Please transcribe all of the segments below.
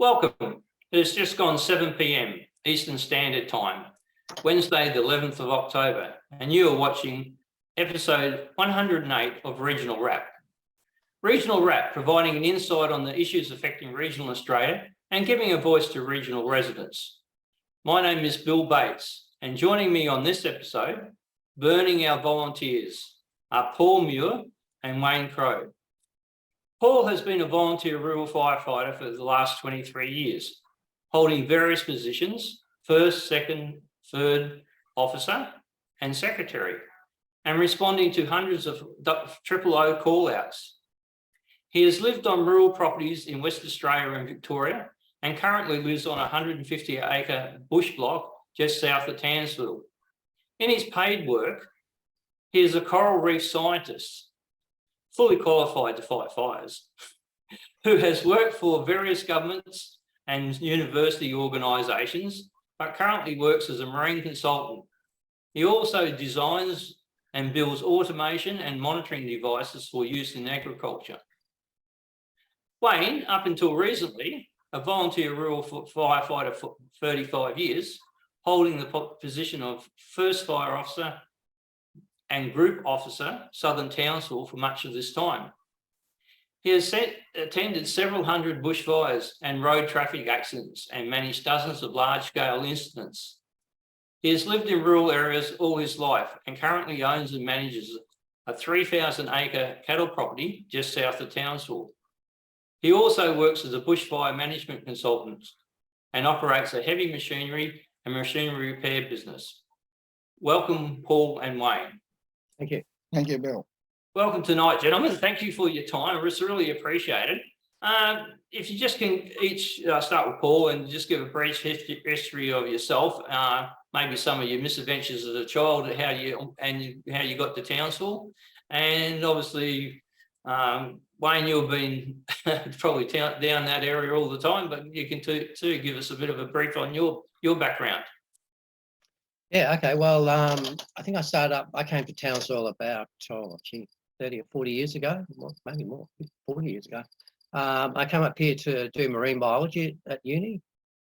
Welcome. It's just gone 7 p.m. Eastern Standard Time, Wednesday, the 11th of October, and you are watching episode 108 of Regional Wrap. Regional Wrap, providing an insight on the issues affecting regional Australia and giving a voice to regional residents. My name is Bill Bates, and joining me on this episode, burning our volunteers, are Paul Muir and Wayne Krogh. Paul has been a volunteer rural firefighter for the last 23 years, holding various positions, first, second, third officer and secretary, and responding to hundreds of OOO call-outs. He has lived on rural properties in West Australia and Victoria and currently lives on a 150-acre bush block just south of Townsville. In his paid work, he is a coral reef scientist, fully qualified to fight fires, who has worked for various governments and university organisations, but currently works as a marine consultant. He also designs and builds automation and monitoring devices for use in agriculture. Wayne, up until recently, a volunteer rural firefighter for 35 years, holding the position of first fire officer and group officer, Southern Townsville, for much of this time. He has attended several hundred bushfires and road traffic accidents and managed dozens of large-scale incidents. He has lived in rural areas all his life and currently owns and manages a 3,000-acre cattle property just south of Townsville. He also works as a bushfire management consultant and operates a heavy machinery and machinery repair business. Welcome, Paul and Wayne. Thank you. Thank you, Bill. Welcome tonight, gentlemen. Thank you for your time. It's really appreciated. If you just can each start with Paul and just give a brief history of yourself, maybe some of your misadventures as a child, how you got to Townsville, and obviously, Wayne, you've been probably down that area all the time, but you can too give us a bit of a brief on your background. Yeah, okay. Well, I think I came to Townsville about 30 or 40 years ago, maybe more, 40 years ago. I came up here to do marine biology at uni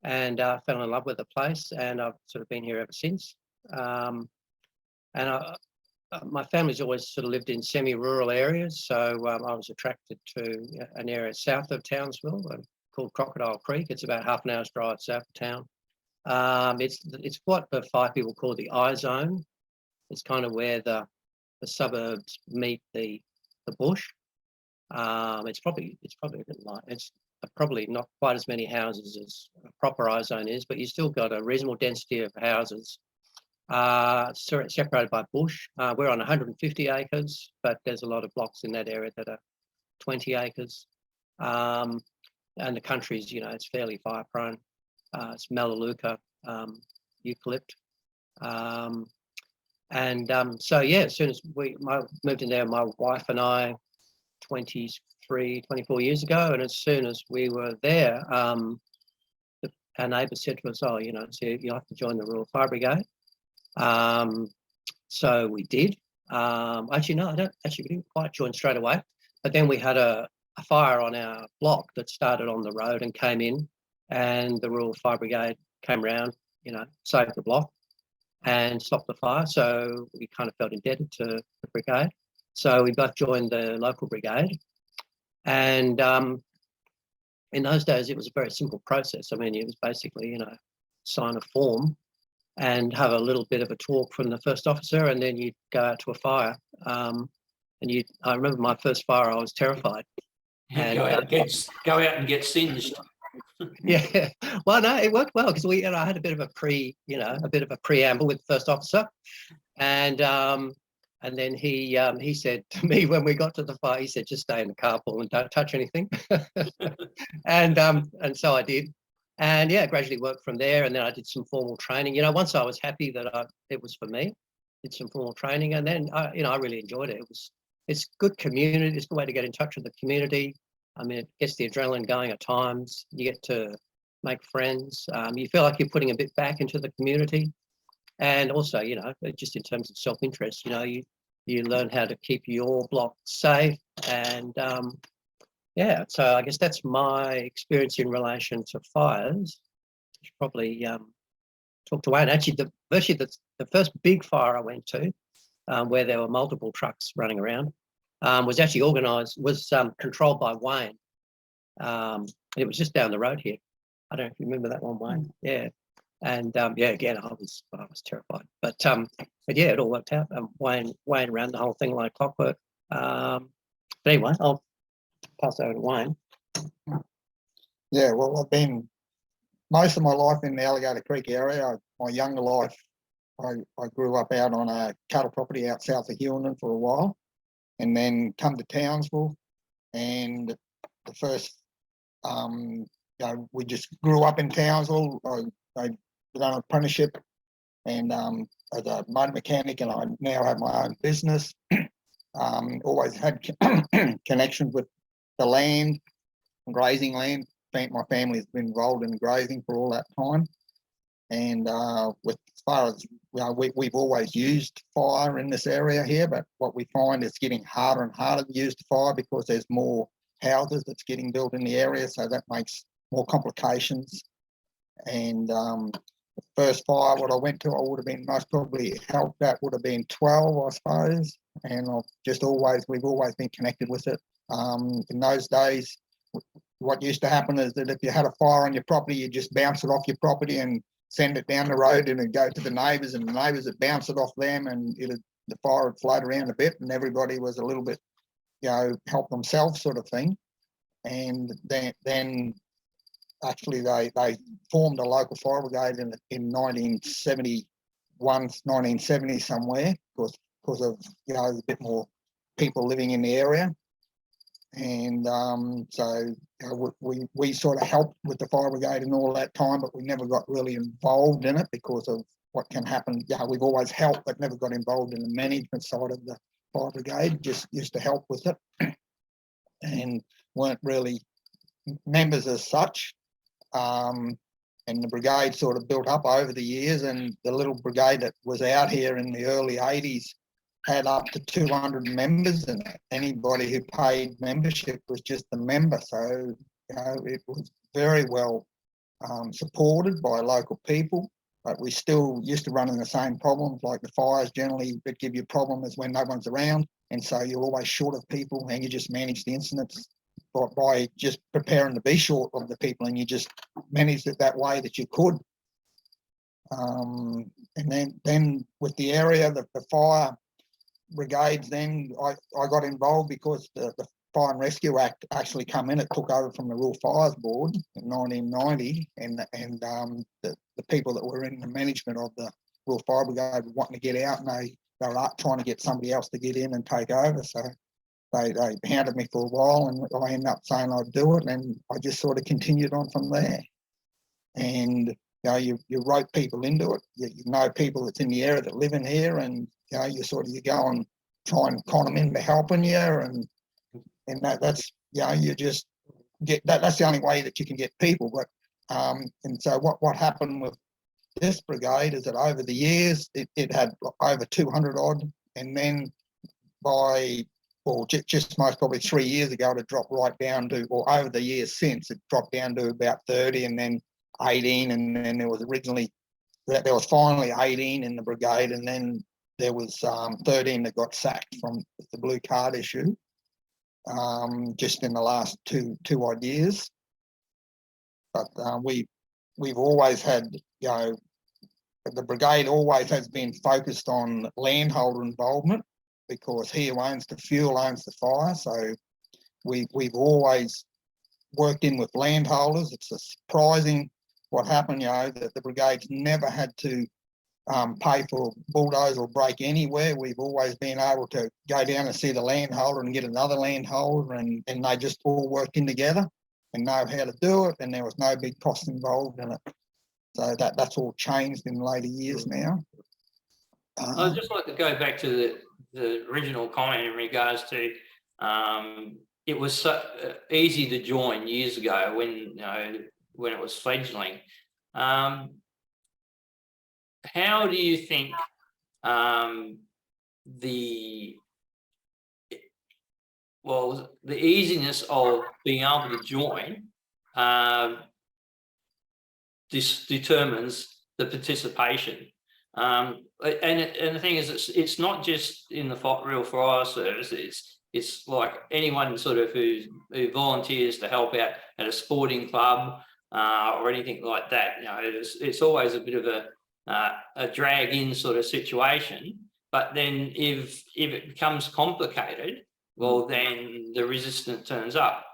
and fell in love with the place, and I've sort of been here ever since. My family's always sort of lived in semi-rural areas, so I was attracted to an area south of Townsville called Crocodile Creek. It's about half an hour's drive south of town. It's what the fire people call the I zone. It's kind of where the suburbs meet the bush. It's probably a bit light. It's probably not quite as many houses as a proper I zone is, but you still got a reasonable density of houses separated by bush. We're on 150 acres, but there's a lot of blocks in that area that are 20 acres. And the country's, it's fairly fire prone. It's Melaleuca, eucalypt. So yeah, as soon as we moved in there, my wife and I, 24 years ago, and as soon as we were there, our neighbour said to us, so you'll have to join the Rural Fire Brigade. So we did. We didn't quite join straight away, but then we had a fire on our block that started on the road and came in, and the Rural Fire Brigade came around, saved the block and stopped the fire. So we kind of felt indebted to the brigade. So we both joined the local brigade. And in those days, it was a very simple process. I mean, it was basically, sign a form and have a little bit of a talk from the first officer, and then you'd go out to a fire. I remember my first fire, I was terrified. And go out and get singed. Yeah, well, no, it worked well because I had a bit of a preamble with the first officer, and then he said to me when we got to the fire, he said, just stay in the carpool and don't touch anything, and so I did, and yeah, gradually worked from there, and then I did some formal training. Once I was happy that it was for me, did some formal training, and then I really enjoyed it. It's good community. It's a good way to get in touch with the community. I mean, it gets the adrenaline going at times. You get to make friends. You feel like you're putting a bit back into the community. And also, just in terms of self-interest, you learn how to keep your block safe and, yeah, so I guess that's my experience in relation to fires. I should probably talk to Wayne. Actually, the first big fire I went to, where there were multiple trucks running around, was actually controlled by Wayne. It was just down the road here. I don't know if you remember that one, Wayne. Yeah. And yeah, again, I was terrified. But yeah, it all worked out. Wayne ran the whole thing like clockwork. But anyway, I'll pass over to Wayne. Yeah, well, I've been most of my life in the Alligator Creek area. My younger life, I grew up out on a cattle property out south of Hewlett for a while, and then come to Townsville. And the first, we just grew up in Townsville. I did an apprenticeship, and as a motor mechanic, and I now have my own business. Always had connections with the land, grazing land. My family has been involved in grazing for all that time, and as far as we've always used fire in this area here, but what we find is getting harder and harder to use fire because there's more houses that's getting built in the area, so that makes more complications. And the first fire what I went to, I would have been most probably helped. That would have been 12, I suppose, and we've always been connected with it. In those days, what used to happen is that if you had a fire on your property, you just bounce it off your property and send it down the road, and it'd go to the neighbours, and the neighbours would bounce it off them, and the fire would float around a bit, and everybody was a little bit, help themselves sort of thing. And then actually they formed a local fire brigade in 1971, 1970 somewhere, because of there's a bit more people living in the area. And so we sort of helped with the fire brigade and all that time, but we never got really involved in it because of what can happen. We've always helped, but never got involved in the management side of the fire brigade, just used to help with it and weren't really members as such. And the brigade sort of built up over the years, and the little brigade that was out here in the early 80s had up to 200 members, and anybody who paid membership was just a member. So it was very well supported by local people, but we still used to run in the same problems, like the fires generally that give you problems when no one's around, and so you're always short of people, and you just manage the incidents by just preparing to be short of the people, and you just managed it that way that you could. And then with the area, the fire brigades, then I got involved because the Fire and Rescue Act actually come in. It took over from the Rural Fires Board in 1990, and the people that were in the management of the Rural Fire Brigade were wanting to get out, and they were trying to get somebody else to get in and take over. So they hounded me for a while, and I ended up saying I'd do it, and I just sort of continued on from there. And you rope people into it. You know people that's in the area that live in here, and you go and try and con them into helping you, and that's you just get that. That's the only way that you can get people. But and so what happened with this brigade is that over the years it had over 200 odd, and then just most probably 3 years ago, it dropped right down to, or over the years since, it dropped down to about 30, and then 18, and then there was finally 18 in the brigade, and then there was 13 that got sacked from the blue card issue, just in the last two odd years. But we've always had, the brigade always has been focused on landholder involvement, because he who owns the fuel owns the fire. So we've always worked in with landholders. It's surprising what happened, that the brigade's never had to pay for a bulldozer or break anywhere. We've always been able to go down and see the landholder and get another landholder, and they just all worked in together and know how to do it, and there was no big cost involved in it. So that's all changed in later years now. I'd just like to go back to the original comment in regards to it was so easy to join years ago when it was fledgling. How do you think well, the easiness of being able to join this determines the participation. And the thing is, it's not just in the real fire service. It's like anyone sort of who volunteers to help out at a sporting club or anything like that. You know, it's always a bit of a drag in sort of situation. But then if it becomes complicated, well, then the resistance turns up.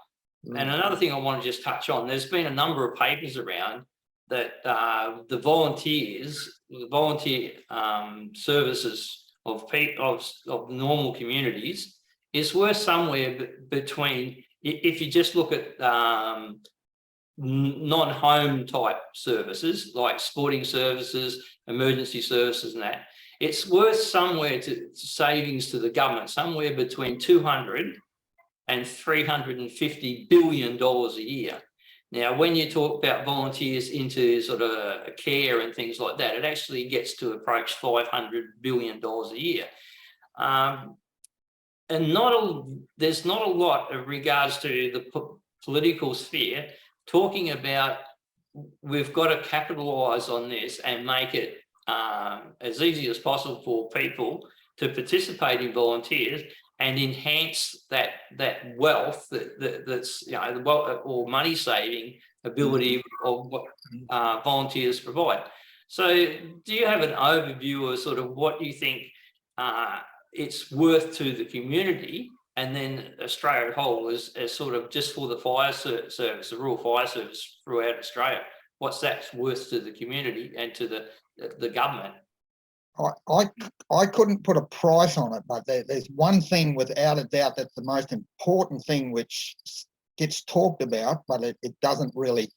And another thing I want to just touch on, there's been a number of papers around that the volunteer services of normal communities is worth somewhere between, if you just look at non-home type services like sporting services, emergency services and that, it's worth somewhere to savings to the government, somewhere between $200 and $350 billion a year. Now, when you talk about volunteers into sort of care and things like that, it actually gets to approach $500 billion a year. And there's not a lot in regards to the political sphere talking about we've got to capitalise on this and make it as easy as possible for people to participate in volunteers and enhance that wealth that's, you know, the wealth or money saving ability of what volunteers provide. So do you have an overview of sort of what you think it's worth to the community, and then Australia as a whole as sort of just for the fire service, the rural fire service throughout Australia, what's that worth to the community and to the government? I couldn't put a price on it, but there's one thing without a doubt that's the most important thing which gets talked about, but it doesn't really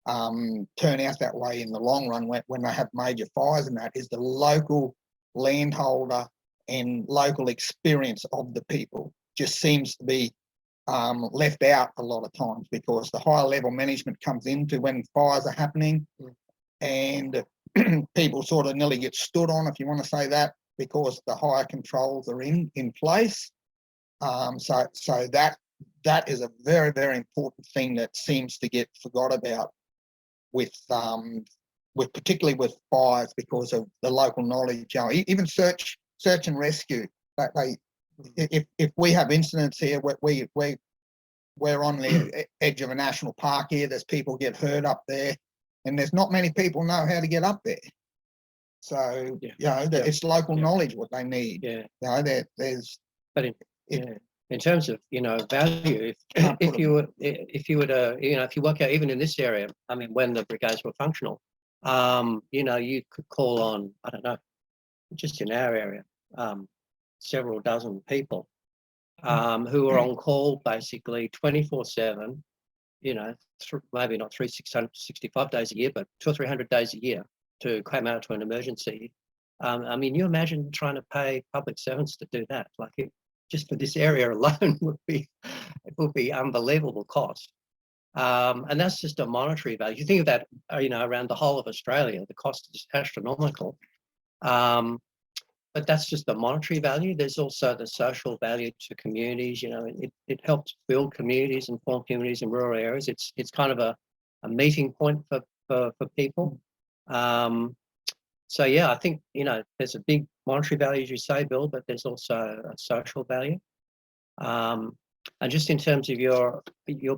turn out that way in the long run when they have major fires, and that is the local landholder and local experience of the people just seems to be left out a lot of times, because the higher level management comes into when fires are happening and people sort of nearly get stood on, if you want to say that, because the higher controls are in place. So that is a very, very important thing that seems to get forgot about with particularly with fires, because of the local knowledge. You know, even search and rescue. If we have incidents here, we're on the edge of a national park here. There's people get hurt up there, and there's not many people know how to get up there. So it's local knowledge what they need. Yeah. You know, there's. But in terms of, you know, value, if you were to, you know, if you work out even in this area, I mean, when the brigades were functional, you know, you could call on, I don't know, just in our area, several dozen people who are on call basically 24/7, you know, maybe not 365 days a year, but 200 or 300 days a year to come out to an emergency. I mean, you imagine trying to pay public servants to do that, like just for this area alone would be unbelievable cost. And that's just a monetary value. You think of that, you know, around the whole of Australia, the cost is astronomical. But that's just the monetary value. There's also the social value to communities. You know, it helps build communities and form communities in rural areas. It's kind of a meeting point for people. So yeah, I think, you know, there's a big monetary value, as you say, Bill, but there's also a social value. And just in terms of your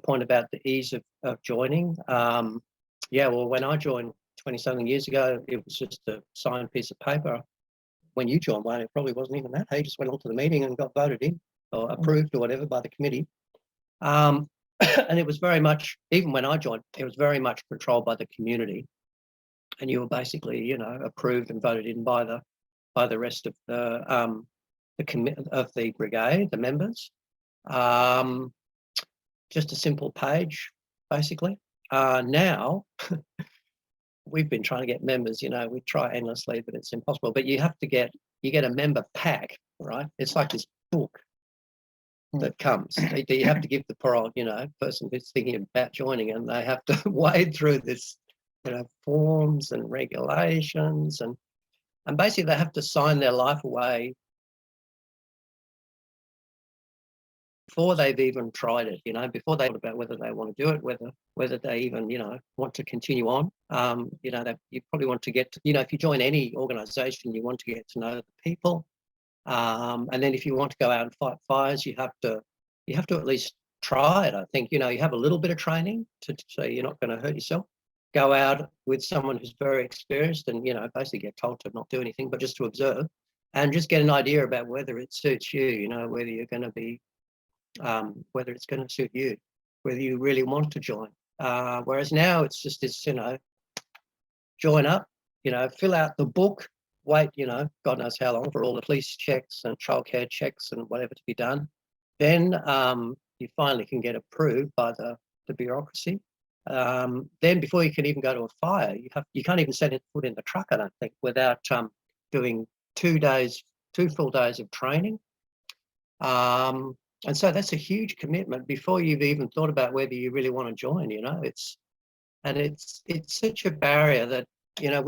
point about the ease of joining, yeah, well, when I joined 20-something years ago, it was just a signed piece of paper. When you joined one, it probably wasn't even that. He just went on to the meeting and got voted in or approved or whatever by the committee. And it was very much, even when I joined, it was very much controlled by the community. And you were basically, you know, approved and voted in by the rest of the brigade, the members. Just a simple page, basically. Now, we've been trying to get members, you know, we try endlessly, but it's impossible. But you get a member pack, right? It's like this book that comes. You have to give the poor old, you know, person who's thinking about joining, and they have to wade through this, you know, forms and regulations, and basically they have to sign their life away before they've even tried it, you know, before they thought about whether they want to do it, whether they even, you know, want to continue on. You know, that you probably want to get to, you know, if you join any organisation, you want to get to know the people. And then if you want to go out and fight fires, you have to at least try it. I think, you know, you have a little bit of training so you're not going to hurt yourself. Go out with someone who's very experienced and, you know, basically get told to not do anything, but just to observe and just get an idea about whether it suits you, you know, whether you're going to be, whether it's going to suit you, whether you really want to join. Whereas now it's just this, you know, join up, you know, fill out the book, wait, you know, God knows how long for all the police checks and childcare checks and whatever to be done. Then you finally can get approved by the bureaucracy. Then before you can even go to a fire, you can't even set foot in the truck, I don't think, without doing 2 full days of training. And so that's a huge commitment before you've even thought about whether you really want to join, you know. It's such a barrier that, you know,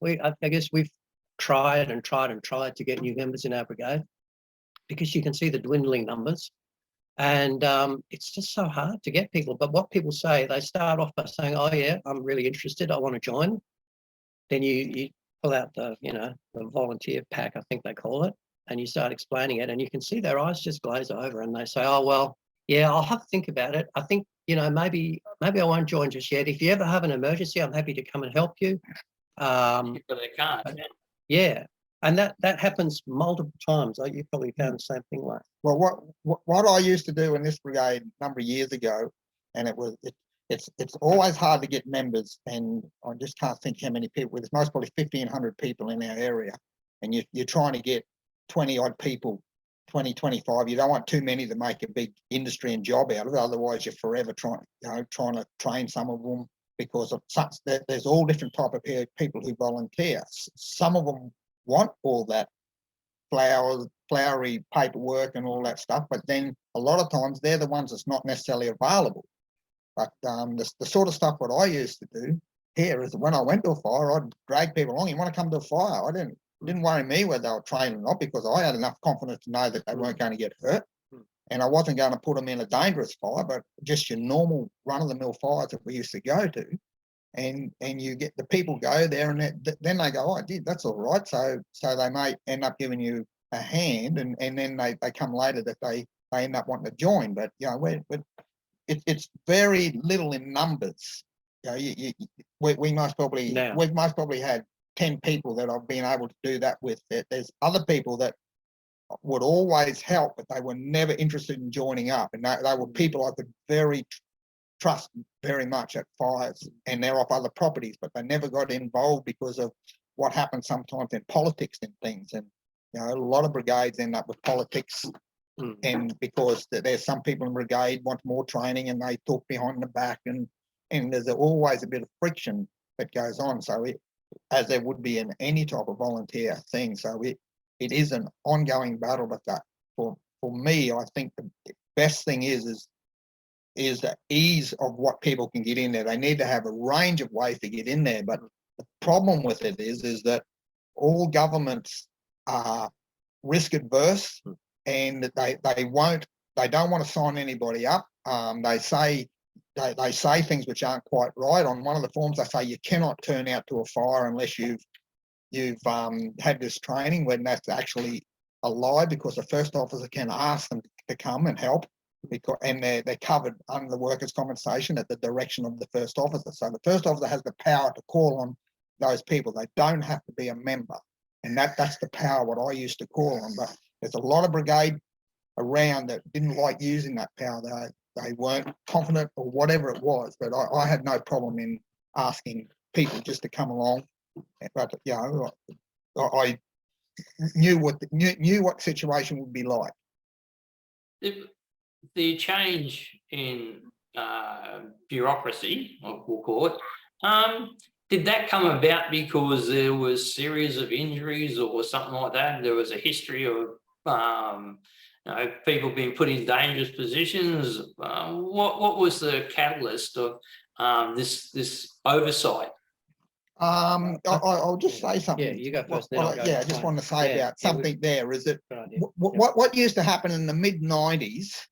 I guess we've tried to get new members in our brigade because you can see the dwindling numbers. And it's just so hard to get people. But what people say, they start off by saying, oh, yeah, I'm really interested. I want to join. Then you pull out the, you know, the volunteer pack, I think they call it, and you start explaining it. And you can see their eyes just glaze over and they say, oh, well, yeah, I'll have to think about it. I think, you know, maybe I won't join just yet. If you ever have an emergency, I'm happy to come and help you. But they can't. Yeah. And that happens multiple times. You probably found the same thing, like. Well, what I used to do in this brigade a number of years ago, and it's always hard to get members, and I just can't think how many people. There's most probably 1,500 people in our area, and you're trying to get 20 odd people, 20, 25. You don't want too many to make a big industry and job out of it. Otherwise, you're forever trying to train some of them, because of such that there's all different type of people who volunteer. Some of them want all that flowery paperwork and all that stuff, but then a lot of times they're the ones that's not necessarily available. But the sort of stuff what I used to do here is when I went to a fire, I'd drag people along. You want to come to a fire? I didn't worry me whether they were trained or not, because I had enough confidence to know that they weren't going to get hurt, and I wasn't going to put them in a dangerous fire, but just your normal run-of-the-mill fires that we used to go to. And you get the people go there, and then they go, oh, I did, that's all right. So they may end up giving you a hand, and then they come later that they end up wanting to join. But, you know, it's very little in numbers. You know, we've most probably had 10 people that I've been able to do that with. There's other people that would always help, but they were never interested in joining up. And they were people I could trust very much at fires, and they're off other properties, but they never got involved because of what happens sometimes in politics and things. And, you know, a lot of brigades end up with politics, and because there's some people in the brigade want more training and they talk behind the back, and there's always a bit of friction that goes on. So as there would be in any type of volunteer thing. So it is an ongoing battle. But that for me, I think the best thing is the ease of what people can get in there. They need to have a range of ways to get in there. But the problem with it is that all governments are risk adverse, and they don't want to sign anybody up. They say things which aren't quite right. On one of the forms, they say you cannot turn out to a fire unless you've had this training, when that's actually a lie, because the first officer can ask them to come and help. And they're covered under the workers' compensation at the direction of the first officer. So the first officer has the power to call on those people. They don't have to be a member, and that's the power what I used to call on. But there's a lot of brigade around that didn't like using that power. They weren't confident or whatever it was. But I had no problem in asking people just to come along. But, you know, I knew what situation would be like. The change in bureaucracy, we'll call it, did that come about because there was a series of injuries or something like that? There was a history of people being put in dangerous positions. What was the catalyst of this oversight? I'll just say something. Yeah, you go first. Then I'll go. I just want to say about something there is that Good idea. what used to happen in the mid-90s,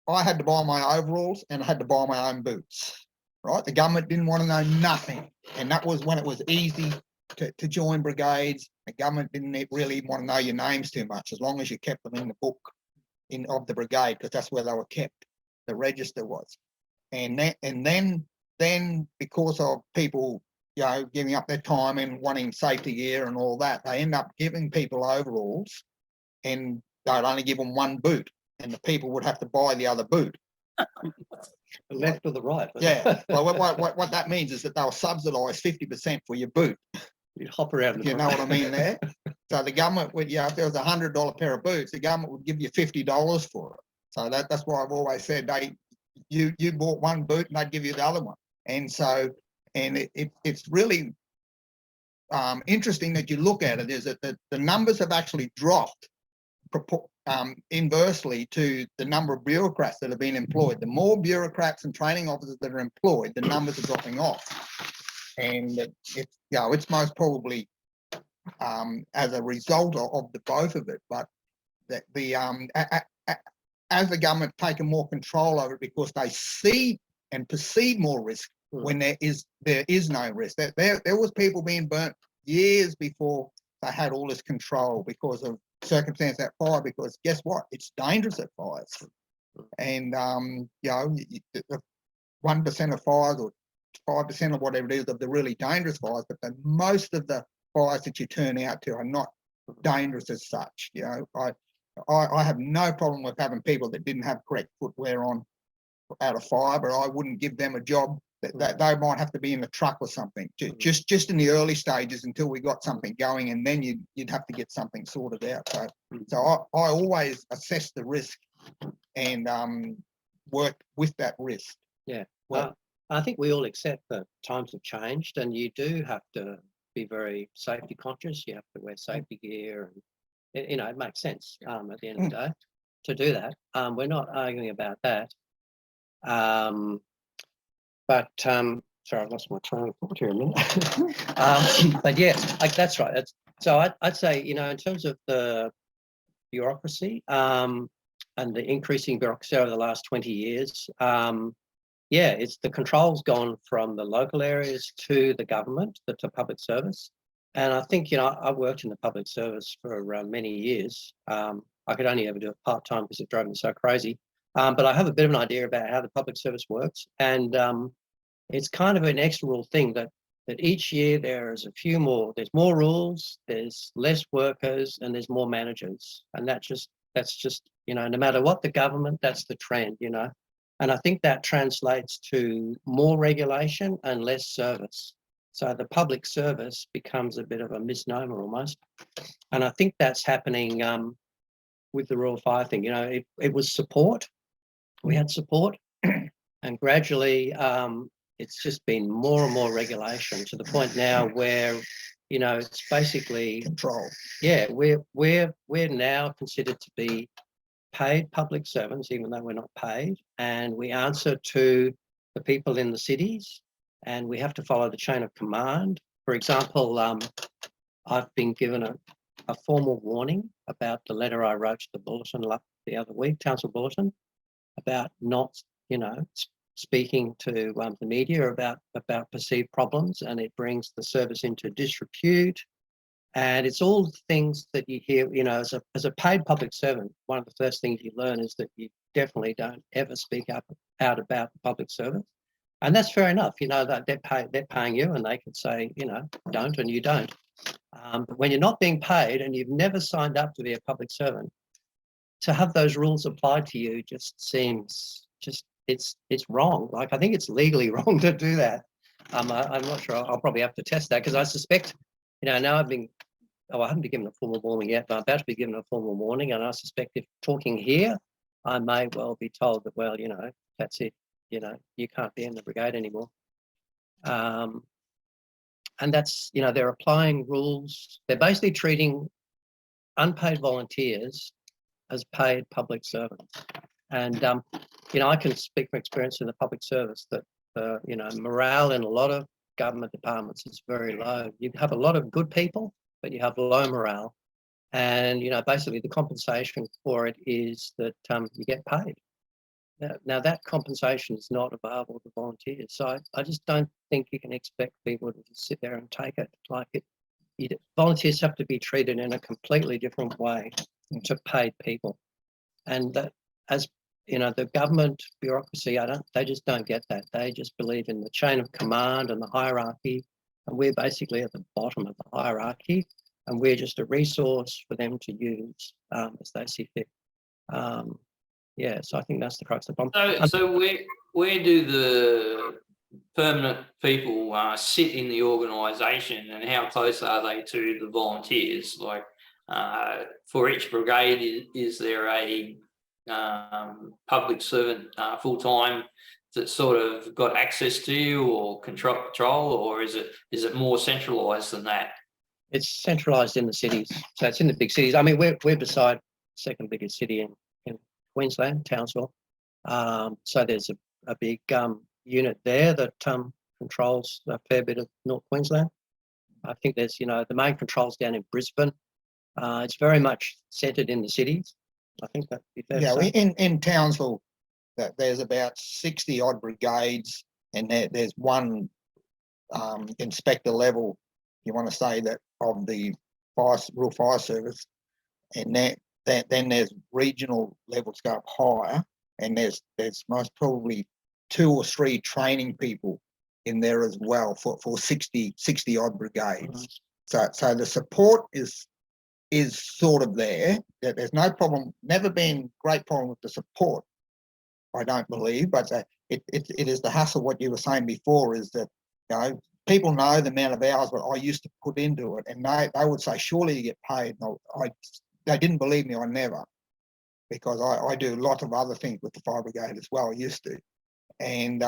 I had to buy my overalls and I had to buy my own boots, right? The government didn't want to know nothing. And that was when it was easy to join brigades. The government didn't really want to know your names too much, as long as you kept them in the book of the brigade, because that's where they were kept. The register was. And then because of people, giving up their time and wanting safety gear and all that, they end up giving people overalls and they'd only give them one boot, and the people would have to buy the other boot. The left or the right? Yeah. Well, what that means is that they'll subsidise 50% for your boot. You'd hop around. You know what I mean there? So the government would, if there was $100 pair of boots, the government would give you $50 for it. So that's why I've always said you bought one boot and they'd give you the other one. And so, it's really interesting that you look at it, is that the numbers have actually dropped inversely to the number of bureaucrats that have been employed. The more bureaucrats and training officers that are employed, the numbers are dropping off. And it's most probably as a result of the both of it. But as the government taken more control over it, because they see and perceive more risk when there is no risk. There was people being burnt years before they had all this control because of circumstance at fire, because guess what? It's dangerous at fires. And 1% of fires or 5% of whatever it is of the really dangerous fires, but most of the fires that you turn out to are not dangerous as such. I have no problem with having people that didn't have correct footwear on out of fire, but I wouldn't give them a job that they might have to be in the truck or something, just in the early stages until we got something going, and then you'd have to get something sorted out. So I always assess the risk and work with that risk. Yeah. Well, I think we all accept that times have changed, and you do have to be very safety conscious. You have to wear safety gear, and it makes sense at the end of the day to do that. We're not arguing about that. But sorry, I've lost my train of thought here a minute. But yeah, that's right. So I'd say, in terms of the bureaucracy and the increasing bureaucracy over the last 20 years, it's the control's gone from the local areas to the government, to public service. And I think, I worked in the public service for many years. I could only ever do it part-time because it drove me so crazy. But I have a bit of an idea about how the public service works. And it's kind of an inexorable thing that each year there's more rules, there's less workers, and there's more managers. And that's just, no matter what the government, that's the trend, And I think that translates to more regulation and less service. So the public service becomes a bit of a misnomer almost. And I think that's happening with the Royal Fire thing. It was support. We had support, and gradually it's just been more and more regulation, to the point now where it's basically Control. Yeah, we're now considered to be paid public servants, even though we're not paid, and we answer to the people in the cities, and we have to follow the chain of command. For example, I've been given a formal warning about the letter I wrote to the Bulletin the other week, Council Bulletin, about not, speaking to the media about perceived problems, and it brings the service into disrepute. And it's all things that you hear, as a paid public servant, one of the first things you learn is that you definitely don't ever speak out about the public service. And that's fair enough, that they're paying you, and they can say, don't, and you don't. But when you're not being paid and you've never signed up to be a public servant, to have those rules applied to you just seems it's wrong. Like, I think it's legally wrong to do that. I'm not sure. I'll probably have to test that, because I suspect, now I haven't been given a formal warning yet, but I'm about to be given a formal warning, and I suspect if talking here, I may well be told that, well, that's it. You can't be in the brigade anymore. And that's, they're applying rules. They're basically treating unpaid volunteers as paid public servants. And, I can speak from experience in the public service that, morale in a lot of government departments is very low. You have a lot of good people, but you have low morale. And, basically the compensation for it is that you get paid. Now that compensation is not available to volunteers. So I just don't think you can expect people to just sit there and take it like it. Volunteers have to be treated in a completely different way to paid people. And that, as the government bureaucracy, they just don't get that. They just believe in the chain of command and the hierarchy. And we're basically at the bottom of the hierarchy, and we're just a resource for them to use as they see fit. So I think that's the crux of the problem. So where do the permanent people sit in the organisation, and how close are they to the volunteers? Like for each brigade, is there a public servant full-time that sort of got access to you or control, or is it more centralised than that? It's centralised in the cities, so it's in the big cities. I mean, we're beside second biggest city in Queensland, Townsville. So there's a big unit there that controls a fair bit of North Queensland. I think there's, the main controls down in Brisbane. It's very much centred in the cities. I think that'd be fair to say. In Townsville, there's about 60 odd brigades, and there's one inspector level, you want to say, that of the rural fire service, and then there's regional levels go up higher, and there's most probably 2 or 3 training people in there as well for 60 odd brigades. So the support is sort of there. There's no problem, never been great problem with the support, I don't believe, but it is the hassle. What you were saying before is that, people know the amount of hours that I used to put into it, and they would say, surely you get paid. No, they didn't believe me. I never, because I do a lot of other things with the fire brigade as well. I used to, and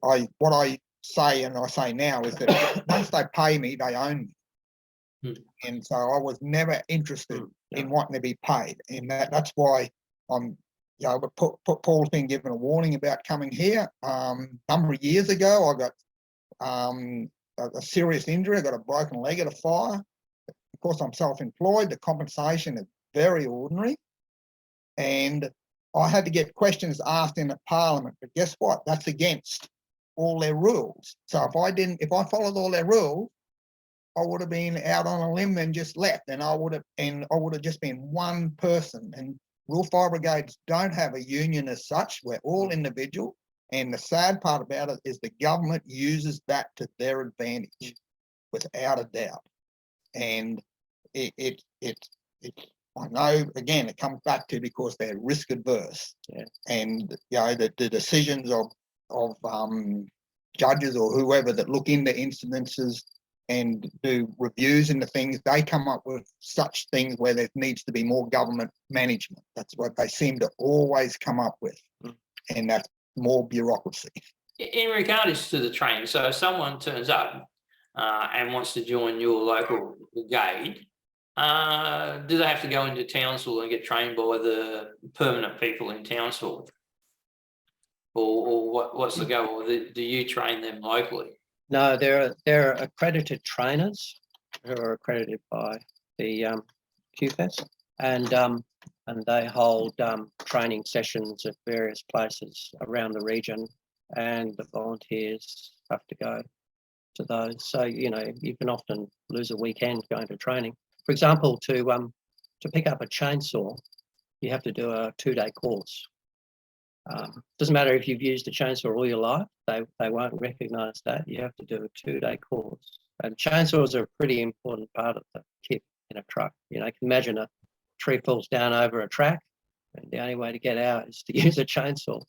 what I say, and I say now, is that once they pay me, they own me. And so I was never interested in wanting to be paid, and that's why I'm. But Paul's been given a warning about coming here. Number of years ago, I got a serious injury. I got a broken leg at a fire. Of course, I'm self-employed. The compensation is very ordinary, and I had to get questions asked in the Parliament. But guess what? That's against all their rules. So if I followed all their rules, I would have been out on a limb and just left, and I would have just been one person. And rural fire brigades don't have a union as such. We're all individual. And the sad part about it is the government uses that to their advantage, without a doubt. And it I know, again, it comes back to because they're risk adverse. Yeah. And the decisions of judges or whoever that look into incidences and do reviews into things, they come up with such things where there needs to be more government management. That's what they seem to always come up with. And that's more bureaucracy. In regards to the training, so if someone turns up and wants to join your local brigade, do they have to go into Townsville and get trained by the permanent people in Townsville? Or what's the go? Or do you train them locally? No, they're accredited trainers who are accredited by the QFES, and they hold training sessions at various places around the region, and the volunteers have to go to those. So you can often lose a weekend going to training. For example, to pick up a chainsaw, you have to do a 2-day course. Doesn't matter if you've used a chainsaw all your life, they won't recognise that. You have to do a 2-day course. And chainsaws are a pretty important part of the kit in a truck. You can imagine a tree falls down over a track, and the only way to get out is to use a chainsaw.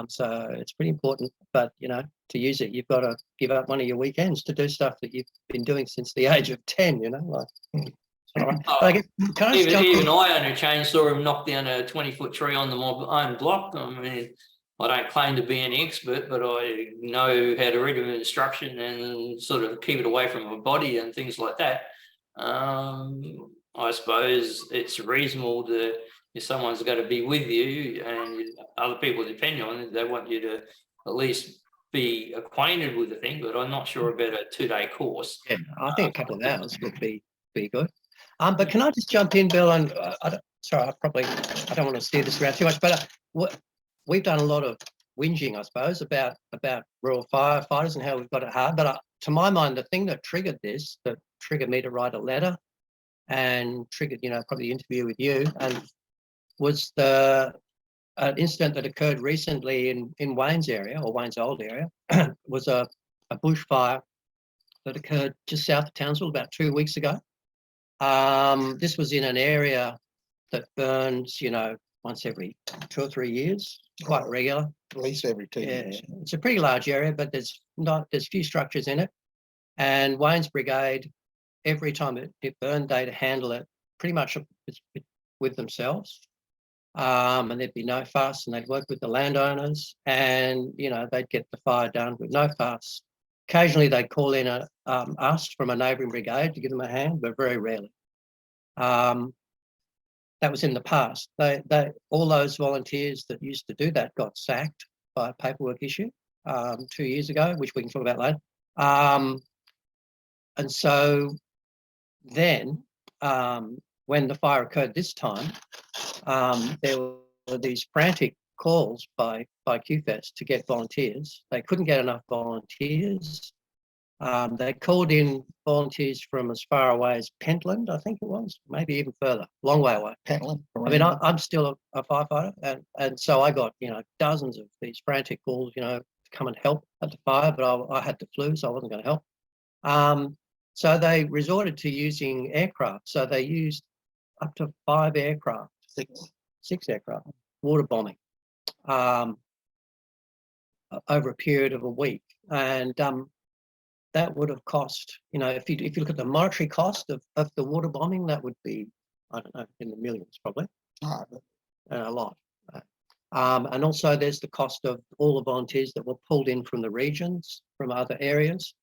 So it's pretty important, but to use it, you've got to give up one of your weekends to do stuff that you've been doing since the age of 10, Right. Even I own a chainsaw and knocked down a 20-foot tree on my own block. I mean, I don't claim to be an expert, but I know how to read an instruction and sort of keep it away from my body and things like that. I suppose it's reasonable that if someone's got to be with you and other people depend on it, they want you to at least be acquainted with the thing, but I'm not sure about a 2-day course. Yeah, I think a couple of hours would be good. But can I just jump in, Bill? And sorry, I don't want to steer this around too much, but we've done a lot of whinging, I suppose, about rural firefighters and how we've got it hard. But to my mind, the thing that triggered this, that triggered me to write a letter and triggered, probably the interview with you, and was an incident that occurred recently in Wayne's area, or Wayne's old area. Was a bushfire that occurred just south of Townsville about 2 weeks ago. This was in an area that burns, once every 2 or 3 years, quite regular. At least every 2 years. It's a pretty large area, but there's few structures in it. And Wayne's brigade, every time it burned, they'd handle it pretty much with themselves. And there'd be no fuss, and they'd work with the landowners, and they'd get the fire done with no fuss. Occasionally they'd call in us from a neighbouring brigade to give them a hand, but very rarely. That was in the past. All those volunteers that used to do that got sacked by a paperwork issue 2 years ago, which we can talk about later. And so then, when the fire occurred this time, there were these frantic calls by QFES to get volunteers. They couldn't get enough volunteers. They called in volunteers from as far away as Pentland, I think it was, maybe even further, long way away. Pentland. I mean, I'm still a firefighter, and so I got dozens of these frantic calls, to come and help at the fire, but I had the flu, so I wasn't going to help. So they resorted to using aircraft. So they used up to 5 aircraft, six aircraft, water bombing over a period of a week, and that would have cost, if you look at the monetary cost of the water bombing, that would be, I don't know, in the millions probably, a lot. And also there's the cost of all the volunteers that were pulled in from the regions, from other areas.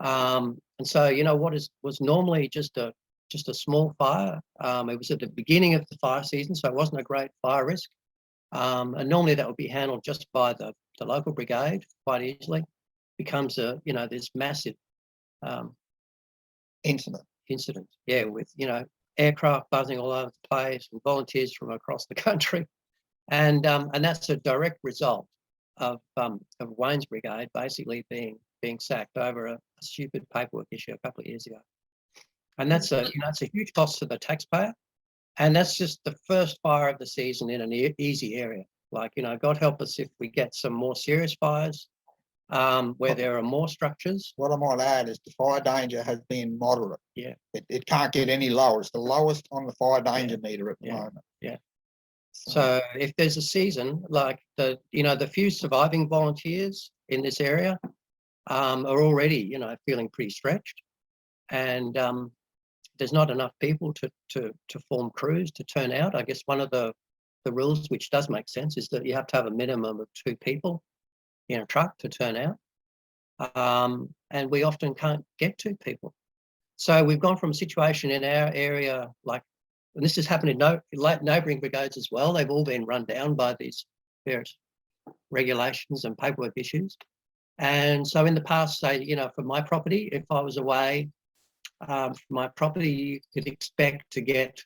And so, what was normally just a small fire. It was at the beginning of the fire season, so it wasn't a great fire risk. And normally that would be handled just by the local brigade quite easily. Becomes this massive Incident. Yeah, with aircraft buzzing all over the place and volunteers from across the country, and that's a direct result of Wayne's brigade basically being sacked over a stupid paperwork issue a couple of years ago. And that's it's a huge cost to the taxpayer, and that's just the first fire of the season in an easy area. Like, God help us if we get some more serious fires where there are more structures. What I might add is the fire danger has been moderate. Yeah. It can't get any lower. It's the lowest on the fire danger meter at the moment. Yeah. So if there's a season like the few surviving volunteers in this area are already, feeling pretty stretched, and there's not enough people to form crews to turn out. I guess one of the rules, which does make sense, is that you have to have a minimum of 2 people in a truck to turn out, and we often can't get 2 people. So we've gone from a situation in our area, and this has happened in neighbouring brigades as well. They've all been run down by these various regulations and paperwork issues. And so in the past, say, for my property, if I was away from my property, you could expect to get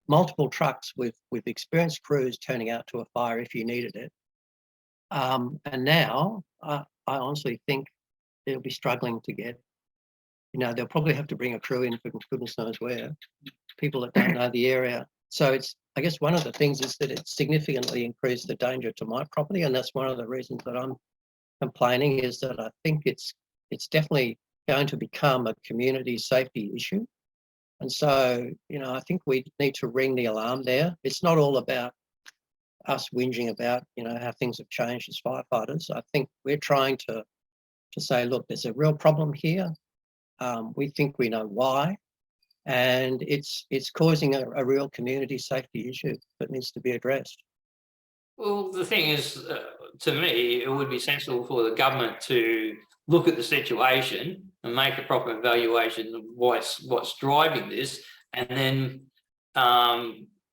multiple trucks with experienced crews turning out to a fire if you needed it. And now I honestly think they'll be struggling to get, they'll probably have to bring a crew in from goodness knows where, people that don't know the area. So I guess one of the things is that it's significantly increased the danger to my property, and that's one of the reasons that I'm complaining, is that I think it's definitely going to become a community safety issue. And so, I think we need to ring the alarm there. It's not all about us whinging about, how things have changed as firefighters. I think we're trying to say, look, there's a real problem here. We think we know why, and it's causing a real community safety issue that needs to be addressed. Well, the thing is, to me, it would be sensible for the government to look at the situation and make a proper evaluation of what's driving this, and then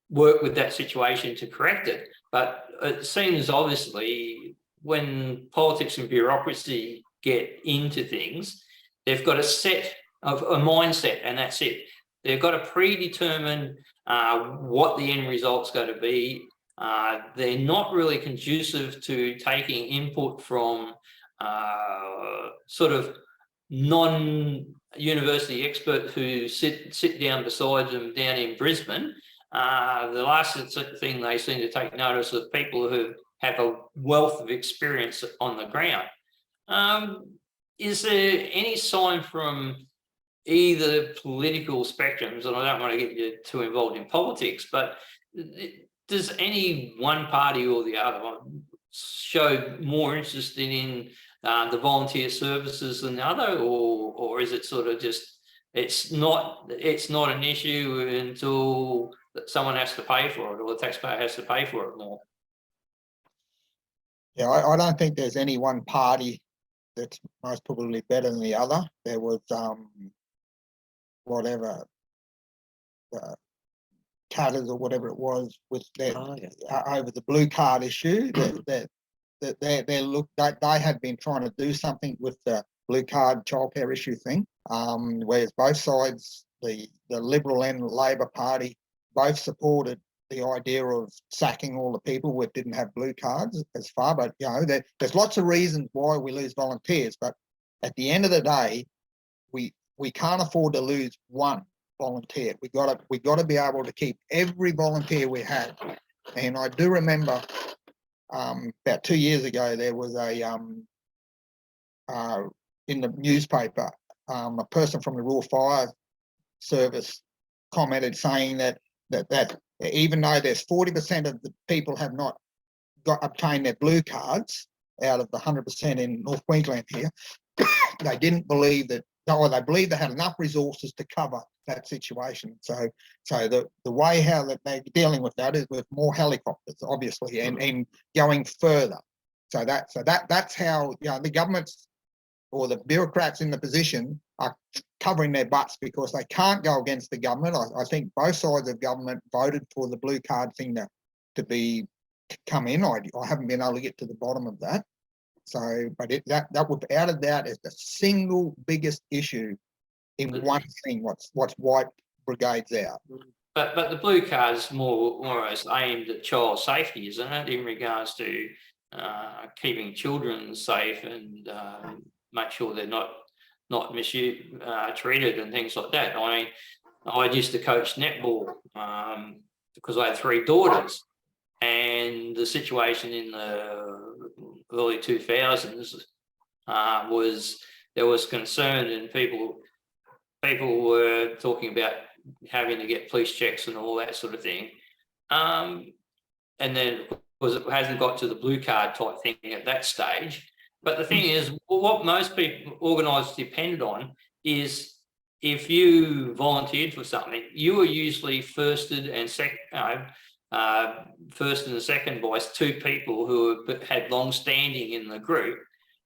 work with that situation to correct it. But it seems obviously when politics and bureaucracy get into things, they've got a set of a mindset, and that's it. They've got to predetermine what the end result's going to be. They're not really conducive to taking input from sort of non-university experts who sit down beside them down in Brisbane. The last thing they seem to take notice of people who have a wealth of experience on the ground. Is there any sign from either political spectrums, and I don't want to get you too involved in politics, but does any one party or the other show more interest in the volunteer services than the other, or is it sort of just it's not an issue until someone has to pay for it, or the taxpayer has to pay for it more? Yeah, I don't think there's any one party that's most probably better than the other. There was whatever cutters or whatever it was with that over the blue card issue that they had been trying to do something with the blue card childcare issue thing, whereas both sides, the Liberal and Labor Party, both supported the idea of sacking all the people who didn't have blue cards as far. But you know, there's lots of reasons why we lose volunteers, but at the end of the day, we can't afford to lose one volunteer. We got to be able to keep every volunteer we have. And I do remember about 2 years ago there was a in the newspaper a person from the Rural Fire Service commented saying that even though there's 40% of the people have not obtained their blue cards out of the 100% in North Queensland here, they didn't believe that, or they believed they had enough resources to cover that situation. So the way how that they're dealing with that is with more helicopters, obviously, and going further. So that's how, you know, the governments or the bureaucrats in the position are covering their butts because they can't go against the government. I think both sides of government voted for the blue card thing to come in. I haven't been able to get to the bottom of that. So, but that without a doubt is the single biggest issue in one thing. What's wiped brigades out. But the blue card is more or less aimed at child safety, isn't it? In regards to keeping children safe and make sure they're not treated and things like that. I mean, I used to coach netball because I had 3 daughters, and the situation in the early 2000s was there was concern, and people were talking about having to get police checks and all that sort of thing. And then it hasn't got to the blue card type thing at that stage. But the thing is, what most people organisers depend on is if you volunteered for something, you were usually firsted and second by 2 people who had long standing in the group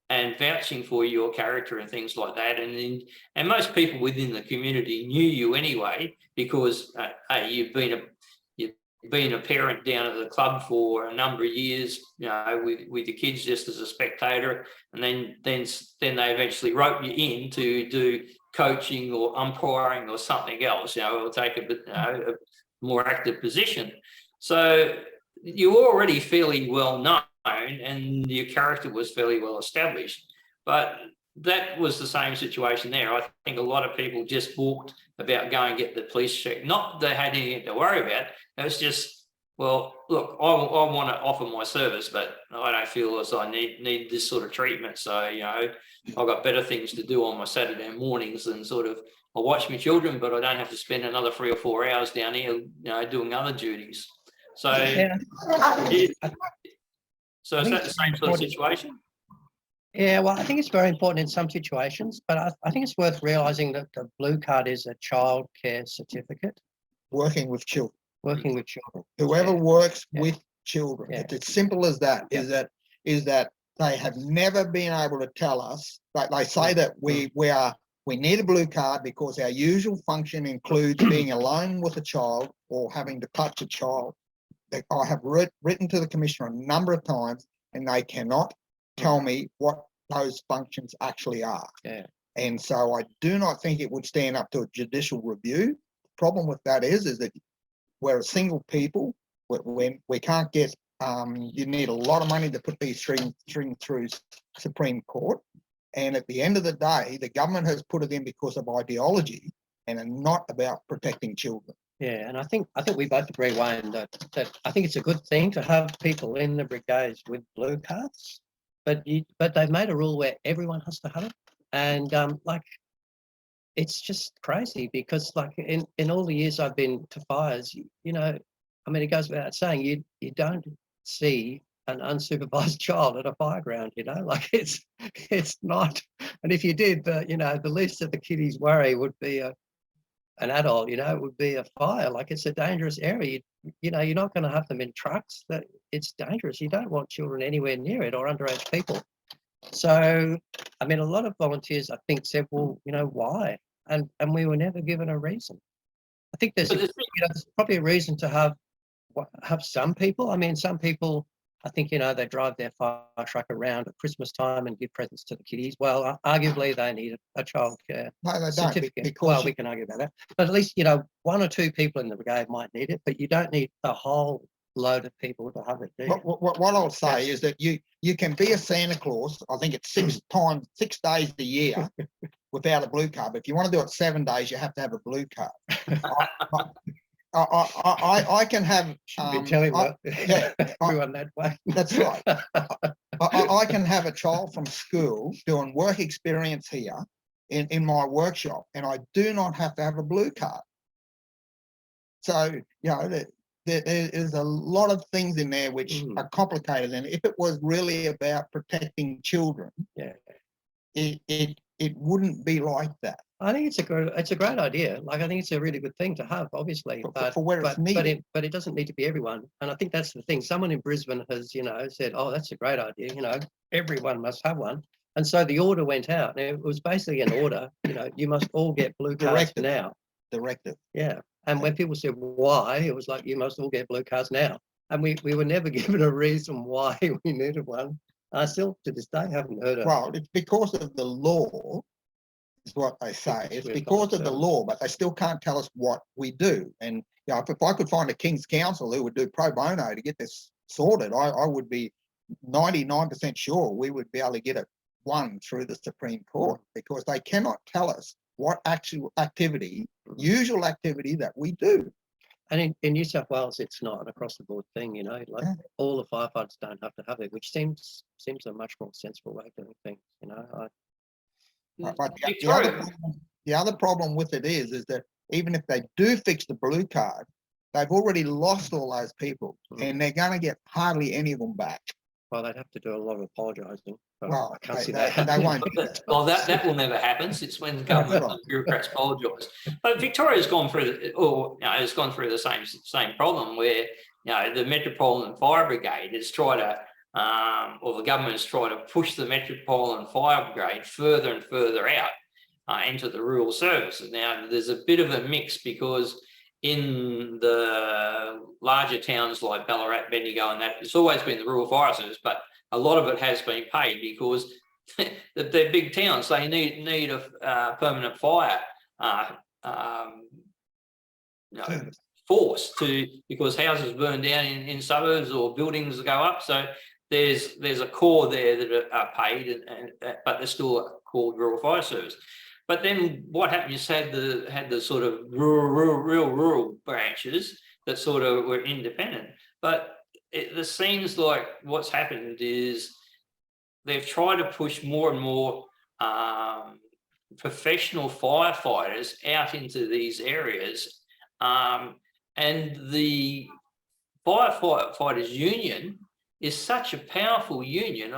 and vouching for your character and things like that. And most people within the community knew you anyway because hey, you've been a parent down at the club for a number of years, you know, with your kids just as a spectator, and then they eventually rope you in to do coaching or umpiring or something else, you know, or take a more active position. So you're already fairly well known and your character was fairly well established. But that was the same situation there. I think a lot of people just balked about going and get the police check. Not that they had anything to worry about. It was just, well, look, I want to offer my service, but I don't feel as I need this sort of treatment. So, you know, I've got better things to do on my Saturday mornings than sort of, I watch my children, but I don't have to spend another 3 or 4 hours down here, you know, doing other duties. So, so is that the same sort of situation? Yeah, well, I think it's very important in some situations, but I think it's worth realising that the blue card is a child care certificate. Working with children. Working with children. Whoever works with children. It's as simple as that. Is that they have never been able to tell us, like they say that we need a blue card because our usual function includes being alone with a child or having to touch a child. I have written to the commissioner a number of times, and they cannot tell me what those functions actually are. Yeah. And so I do not think it would stand up to a judicial review. The problem with that is that we're a single people. When we can't get, you need a lot of money to put these things through Supreme Court. And at the end of the day, the government has put it in because of ideology and not about protecting children. Yeah, and I think we both agree, Wayne, that I think it's a good thing to have people in the brigades with blue cards, but they've made a rule where everyone has to have it, and like it's just crazy because like in all the years I've been to fires, you know, I mean it goes without saying you don't see an unsupervised child at a fire ground, you know, like it's not, and if you did, you know, the least that the kiddies worry would be an adult, you know, it would be a fire. Like it's a dangerous area. You know, you're not going to have them in trucks. That it's dangerous. You don't want children anywhere near it or underage people. So, I mean, a lot of volunteers, I think, said, well, you know, why? And we were never given a reason. I think there's, there's probably a reason to have some people. I mean, some people, I think, you know, they drive their fire truck around at Christmas time and give presents to the kiddies. Well, arguably they need a childcare certificate. Because well, we can argue about that. But at least, you know, one or two people in the brigade might need it, but you don't need a whole load of people to have it, do you? What I'll say is that you can be a Santa Claus, I think it's 6 days a year without a blue card. But if you want to do it 7 days, you have to have a blue card. I can have. Been telling everyone that way. That's right. I can have a child from school doing work experience here in my workshop, and I do not have to have a blue card. So you know there is a lot of things in there which are complicated, and if it was really about protecting children, yeah, it wouldn't be like that. I think it's a great idea. Like I think it's a really good thing to have, obviously, for where it's needed. But it doesn't need to be everyone. And I think that's the thing. Someone in Brisbane has, you know, said, "Oh, that's a great idea. You know, everyone must have one." And so the order went out. And it was basically an order. You know, you must all get blue cards now. Directive. Yeah. And when people said why, it was like you must all get blue cards now. And we were never given a reason why we needed one. I still to this day haven't heard of. Well, it's because of the law. Is what they say. It's because of the law, but they still can't tell us what we do. And you know, if I could find a King's Counsel who would do pro bono to get this sorted, I would be 99% sure we would be able to get it won through the Supreme Court, because they cannot tell us what actual activity, usual activity that we do. And in New South Wales, it's not an across the board thing, you know, like all the firefighters don't have to have it, which seems a much more sensible way of doing things, you know. But the other problem with it is that even if they do fix the blue card, they've already lost all those people, and they're going to get hardly any of them back. Well, they'd have to do a lot of apologising. Well, I can't see that. that. They won't do that. Well, that will never happen. It's when government and bureaucrats apologise. But Victoria's gone through, has gone through the same problem where, you know, the Metropolitan Fire Brigade has tried to, or the government has tried to push the Metropolitan Fire Brigade further and further out into the rural services. Now, there's a bit of a mix because in the larger towns like Ballarat, Bendigo, and that, it's always been the rural fire service, but a lot of it has been paid because they're big towns. They need a permanent fire force because houses burn down in suburbs or buildings go up. So there's a core there that are paid, but they're still called rural fire service. But then what happened is had the sort of rural branches that sort of were independent. But it seems like what's happened is they've tried to push more and more professional firefighters out into these areas, and the firefighters union is such a powerful union.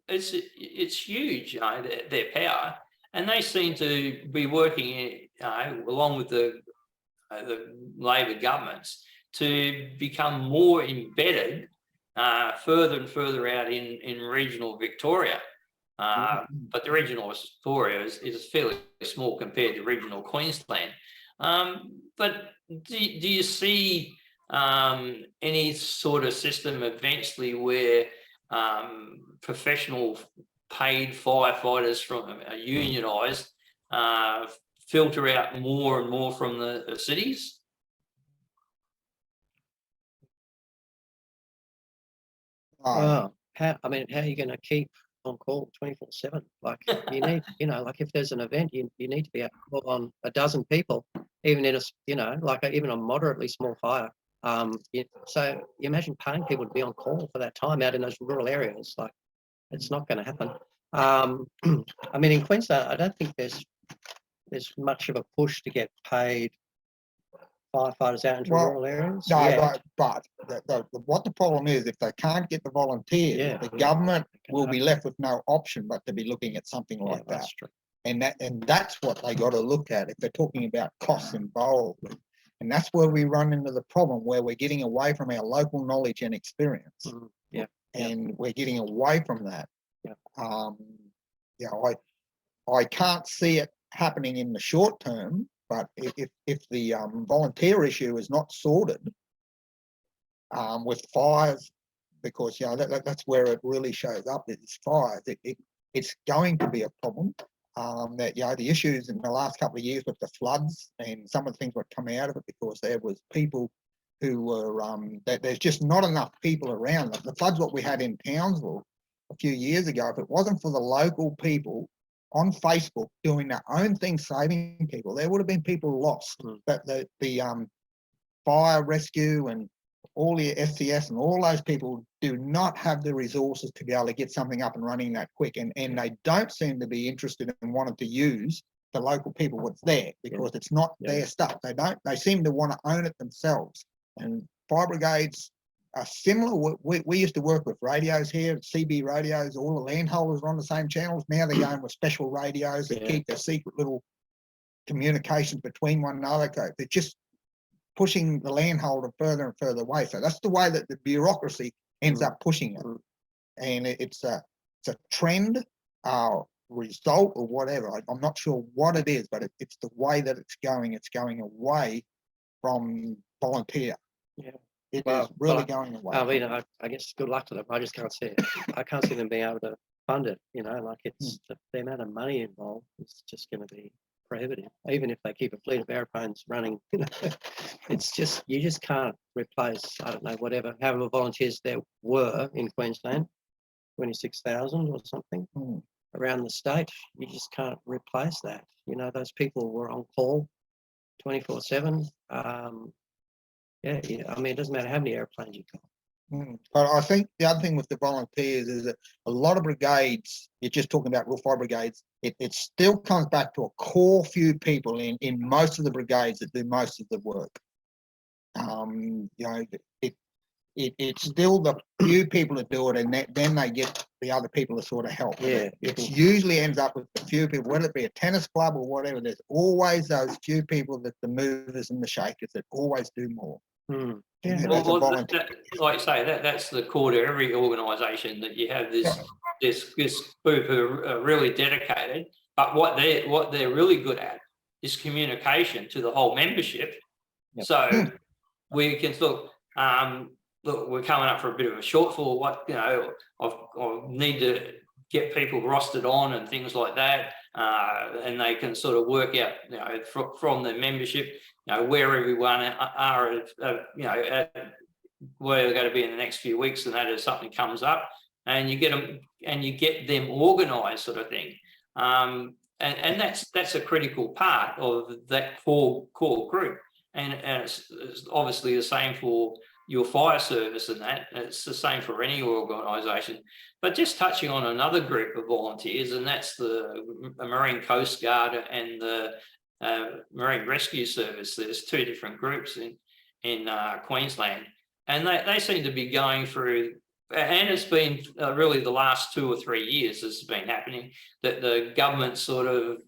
It's huge, you know, their power, and they seem to be working along with the Labor governments to become more embedded further and further out in regional Victoria. But the regional Victoria is fairly small compared to regional Queensland. But do you see any sort of system eventually where professional paid firefighters from unionized filter out more and more from the cities? Well, how are you going to keep on call 24/7? Like, you need, like if there's an event, you need to be able to call on a dozen people, even in a, even a moderately small fire. So you imagine paying people to be on call for that time out in those rural areas. Like, it's not going to happen. I mean, in Queensland, I don't think there's much of a push to get paid firefighters out into rural areas. No, Yeah. but what the problem is, if they can't get the volunteers, the government will be left with no option but to be looking at something like that. That's true. And that's what they got to look at if they're talking about costs involved. And that's where we run into the problem, where we're getting away from our local knowledge and experience. And we're getting away from that. I can't see it happening in the short term, but if the volunteer issue is not sorted with fires, because that's where it really shows up, is fires. It's going to be a problem. The issues in the last couple of years with the floods and some of the things that come out of it, because there was people who were there's just not enough people around. The floods what we had in Townsville a few years ago, if it wasn't for the local people on Facebook doing their own thing, saving people, there would have been people lost. But the fire rescue and all the SCS and all those people do not have the resources to be able to get something up and running that quick, and they don't seem to be interested in wanting to use the local people what's there, because it's not their stuff. They seem to want to own it themselves. And fire brigades are similar. We used to work with radios here, CB radios. All the landholders were on the same channels. Now they're going with special radios that keep their secret little communications between one another. They're just pushing the landholder further and further away. So that's the way that the bureaucracy ends up pushing it. And it's a trend, result, or whatever. I'm not sure what it is, but it's the way that it's going. It's going away from volunteer. It is really going away. I mean, I guess good luck to them. I just can't see it. I can't see them being able to fund it. Like it's the amount of money involved is just going to be prohibitive. Even if they keep a fleet of airplanes running, it's just, you just can't replace, I don't know, however volunteers there were in Queensland, 26,000 or something around the state. You just can't replace that. Those people were on call 24/7. I mean, it doesn't matter how many airplanes you got. But I think the other thing with the volunteers is that a lot of brigades, you're just talking about real fire brigades, it still comes back to a core few people in most of the brigades that do most of the work. It's still the few people that do it, and then they get the other people to sort of help. It usually ends up with a few people, whether it be a tennis club or whatever. There's always those few people, that the movers and the shakers, that always do more. Well, like you say, that's the core to every organisation, that you have this group who are really dedicated. But what they're really good at is communication to the whole membership. So we can look, we're coming up for a bit of a shortfall. I need to get people rostered on and things like that, and they can sort of work out, from the membership, where everyone are, where they're going to be in the next few weeks, and that if something comes up, and you get them organised, sort of thing. And that's a critical part of that core group, and it's obviously the same for your fire service, and that it's the same for any organisation. But just touching on another group of volunteers, and that's the Marine Coast Guard and the Marine Rescue Service. There's two different groups in Queensland, and they seem to be going through, and it's been really the last 2 or 3 years this has been happening, that the government sort of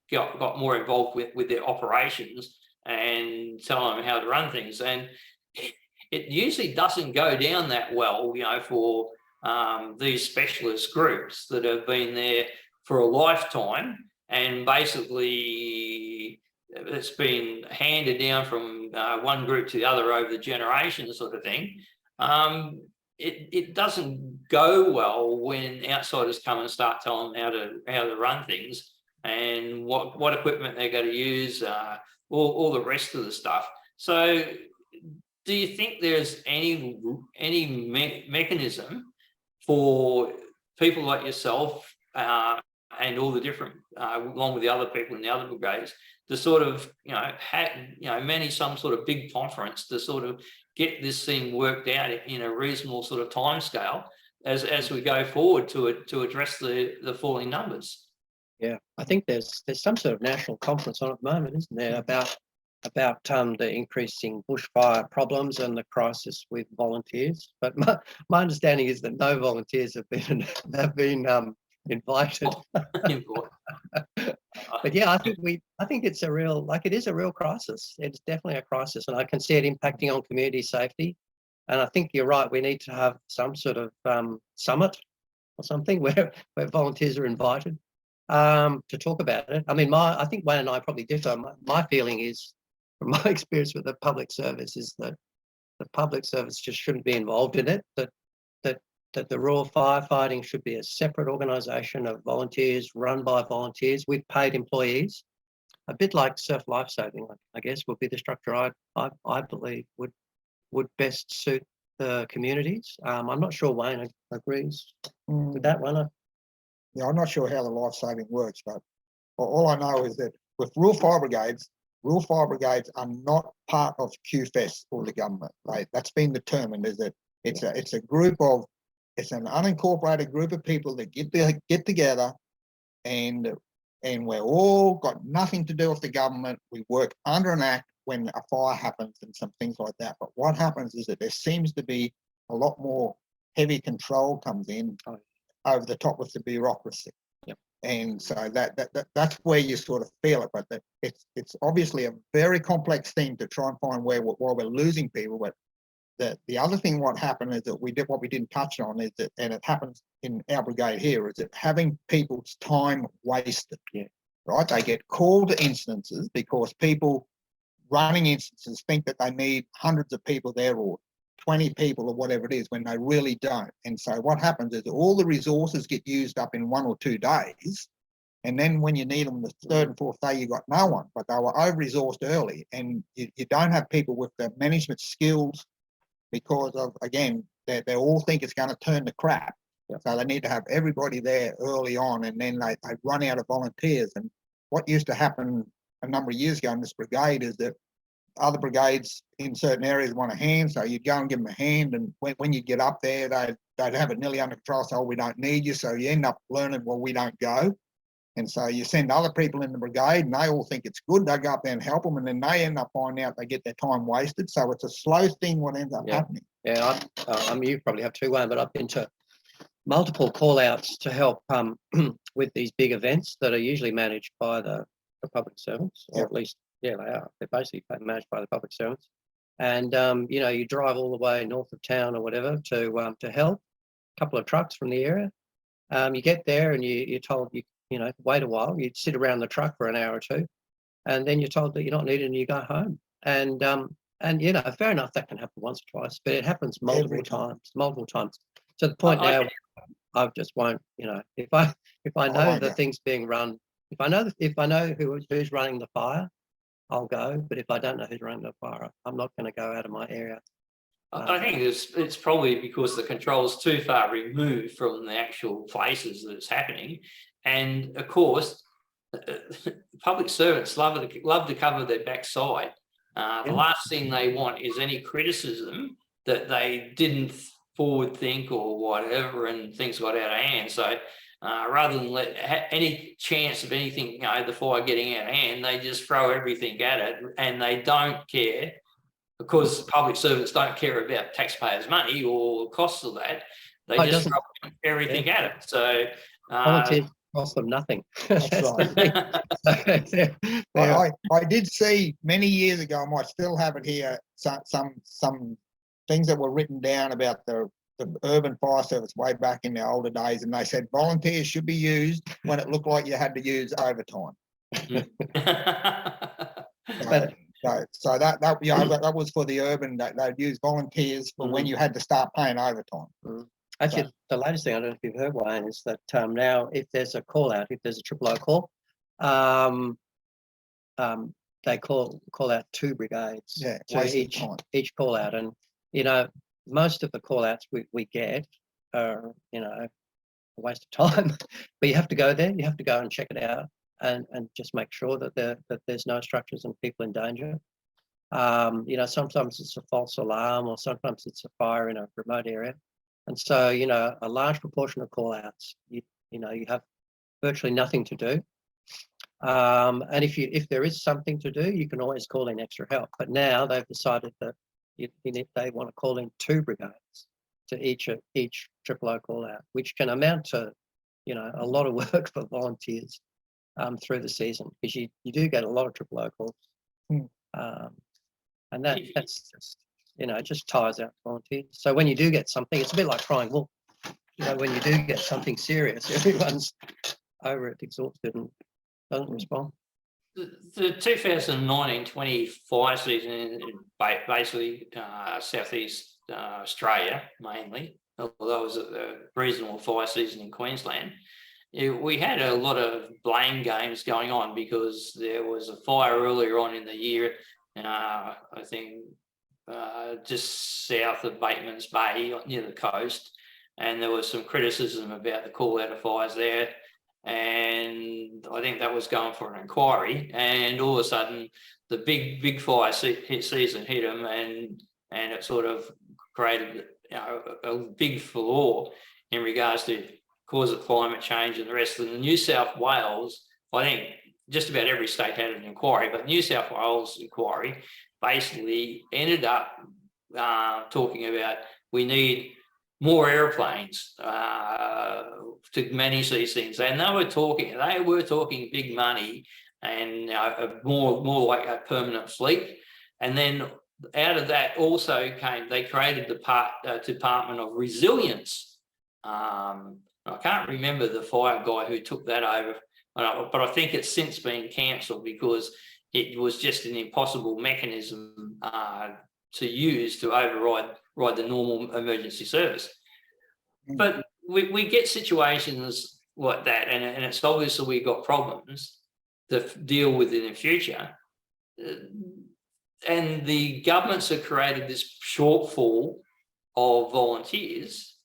got more involved with their operations and telling them how to run things. And it usually doesn't go down that well, for these specialist groups that have been there for a lifetime, and basically it's been handed down from one group to the other over the generations, sort of thing. it doesn't go well when outsiders come and start telling them how to run things and what equipment they're going to use, all the rest of the stuff. So, do you think there's any mechanism for people like yourself and all the different, along with the other people in the other brigades, to sort of manage some sort of big conference to sort of get this thing worked out in a reasonable sort of time scale as we go forward to address the falling numbers? Yeah, I think there's some sort of national conference on at the moment, isn't there, about the increasing bushfire problems and the crisis with volunteers. But my understanding is that no volunteers have been invited. But yeah, I think it's it is a real crisis. It's definitely a crisis, and I can see it impacting on community safety. And I think you're right. We need to have some sort of summit or something where volunteers are invited to talk about it. I mean, I think Wayne and I probably differ. My feeling is, from my experience with the public service, is that the public service just shouldn't be involved in it. That the rural firefighting should be a separate organisation of volunteers, run by volunteers with paid employees. A bit like surf lifesaving, I guess, would be the structure I believe would best suit the communities. I'm not sure Wayne agrees with that one. Yeah, I'm not sure how the lifesaving works, but all I know is that with rural fire brigades are not part of QFES or the government. Right? That's been determined. Is that it's a group of, it's an unincorporated group of people that get together, and we're all got nothing to do with the government. We work under an act when a fire happens and some things like that. But what happens is that there seems to be a lot more heavy control comes in over the top with the bureaucracy. Yep. And so that's where you sort of feel it. But it's obviously a very complex thing to try and find why we're losing people. But the other thing what happened is that what we didn't touch on is that, and it happens in our brigade here, is that having people's time wasted. Yeah. Right? They get called to instances because people running instances think that they need hundreds of people there or 20 people or whatever it is, when they really don't. And so what happens is all the resources get used up in 1 or 2 days, and then when you need them the third and fourth day, you got no one. But they were over-resourced early, and you don't have people with the management skills because of, again, they all think it's going to turn to crap. Yep. So they need to have everybody there early on, and then they run out of volunteers. And what used to happen a number of years ago in this brigade is that other brigades in certain areas want a hand, so you'd go and give them a hand, and when you get up there, they'd have it nearly under control, so we don't need you, so you end up learning, well, we don't go. And so you send other people in the brigade, and they all think it's good, they go up there and help them, and then they end up finding out they get their time wasted. So it's a slow thing what ends up happening. Yeah, you probably have too, Wayne, but I've been to multiple call-outs to help with these big events that are usually managed by the public servants, or at least, yeah, they are. They're basically managed by the public servants. And, you drive all the way north of town or whatever to help, a couple of trucks from the area. You get there and you're told, wait a while. You sit around the truck for an hour or two, and then you're told that you're not needed and you go home. And fair enough, that can happen once or twice, but it happens multiple times. To the point now, I just won't, if I know the thing's being run, if I know who's running the fire, I'll go. But if I don't know who's running the fire, I'm not going to go out of my area. I think it's probably because the control's too far removed from the actual places that it's happening. And of course, public servants love to cover their backside. The last thing they want is any criticism that they didn't forward think or whatever, and things got out of hand. So rather than let any chance of anything, the fire getting out of hand, they just throw everything at it, and they don't care, because public servants don't care about taxpayers' money or costs of that. They just throw everything at it. So volunteers cost them nothing. That's right. I did see many years ago, I might still have it here, some things that were written down about the urban fire service way back in the older days, and they said volunteers should be used when it looked like you had to use overtime. So that that was for the urban. They'd use volunteers for when you had to start paying overtime. Actually, the latest thing, I don't know if you've heard, Wayne, is that now if there's a call out, if there's a triple O call, they call out 2 brigades to each call out. And, you know, most of the call outs we get are, you know, a waste of time, but you have to go there, you have to go and check it out and just make sure that there's no structures and people in danger. You know, sometimes it's a false alarm or sometimes it's a fire in a remote area. And so, you know, a large proportion of call outs, you know, you have virtually nothing to do. And if there is something to do, you can always call in extra help. But now they've decided that they want to call in 2 brigades to each triple O call out, which can amount to, you know, a lot of work for volunteers through the season, because you do get a lot of triple O calls. And that's just, you know, it just tires out volunteers. So when you do get something, it's a bit like crying wolf. You know, when you do get something serious, everyone's over it, exhausted, and doesn't respond. The 2019-20 fire season, basically southeast Australia mainly, although it was a reasonable fire season in Queensland, we had a lot of blame games going on because there was a fire earlier on in the year, I think just south of Bateman's Bay near the coast, and there was some criticism about the call out of fires there. And I think that was going for an inquiry, and all of a sudden the big fire season hit them, and it sort of created, you know, a big flaw in regards to cause of climate change and the rest of the New South Wales. I think just about every state had an inquiry, but New South Wales inquiry basically ended up talking about we need more airplanes to manage these things, and they were talking big money and more like a permanent fleet. And then out of that also they created the Department of Resilience. I can't remember the fire guy who took that over, but I think it's since been cancelled because it was just an impossible mechanism to use to override the normal emergency service. But we get situations like that, and it's obviously we've got problems to deal with in the future. And the governments have created this shortfall of volunteers.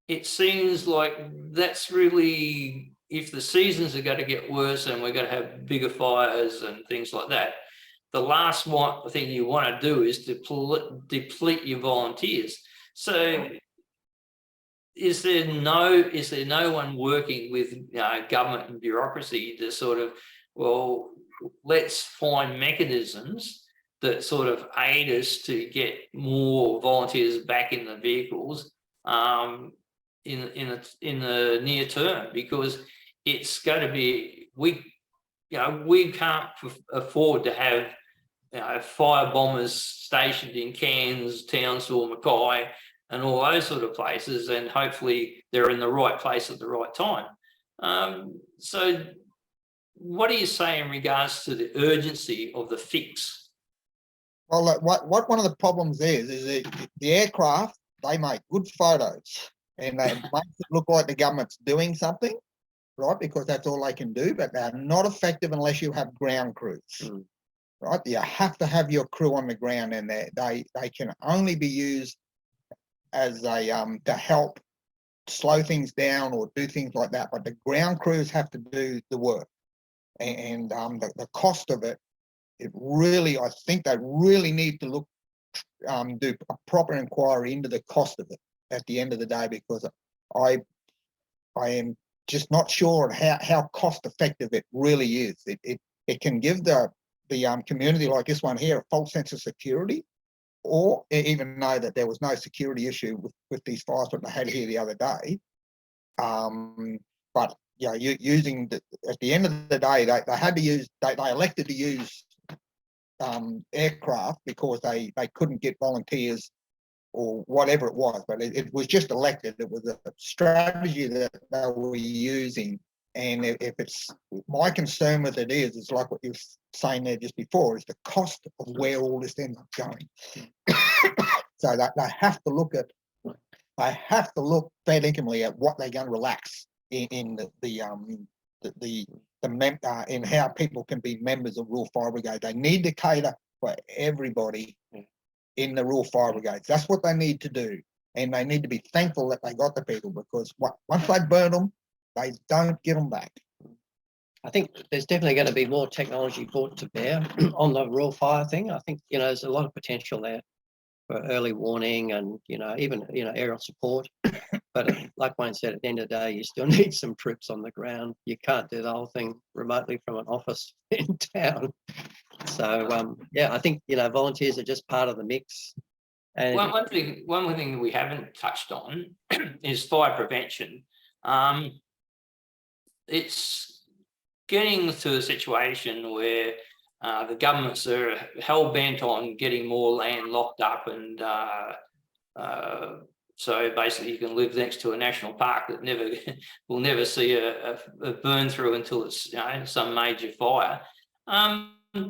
It seems like that's really, if the seasons are going to get worse and we're going to have bigger fires and things like that, the last thing you want to do is deplete your volunteers. So is there no one working with government and bureaucracy to sort of, well, let's find mechanisms that sort of aid us to get more volunteers back in the vehicles in the near term, because it's going to be, we can't afford to have fire bombers stationed in Cairns, Townsville, Mackay, and all those sort of places, and hopefully they're in the right place at the right time. So what do you say in regards to the urgency of the fix? Well, what one of the problems is that the aircraft, they make good photos and they make it look like the government's doing something, right? Because that's all they can do, but they're not effective unless you have ground crews, right? You have to have your crew on the ground, and they can only be used as to help slow things down or do things like that. But the ground crews have to do the work, and the cost of it, I think they really need to do a proper inquiry into the cost of it at the end of the day, because I am just not sure how cost effective it really is. It can give the community like this one here a false sense of security, or even know that there was no security issue with these fires that they had here the other day. But using at the end of the day, they had to use, they elected to use aircraft because they couldn't get volunteers or whatever it was, but it was just elected. It was a strategy that they were using And if it's, my concern with it is like what you were saying there just before, is the cost of where all this ends up going. So that they have to look fair incomely at what they're going to relax in in how people can be members of Rural Fire Brigade. They need to cater for everybody in the Rural Fire Brigades. That's what they need to do. And they need to be thankful that they got the people, because once they burn them, they don't get them back. I think there's definitely going to be more technology brought to bear on the rural fire thing. I think, there's a lot of potential there for early warning and, even, aerial support. But like Wayne said, at the end of the day, you still need some troops on the ground. You can't do the whole thing remotely from an office in town. So, I think, volunteers are just part of the mix. And one thing that we haven't touched on is fire prevention. It's getting to a situation where the governments are hell bent on getting more land locked up, and so basically you can live next to a national park that will never see a burn through until it's some major fire.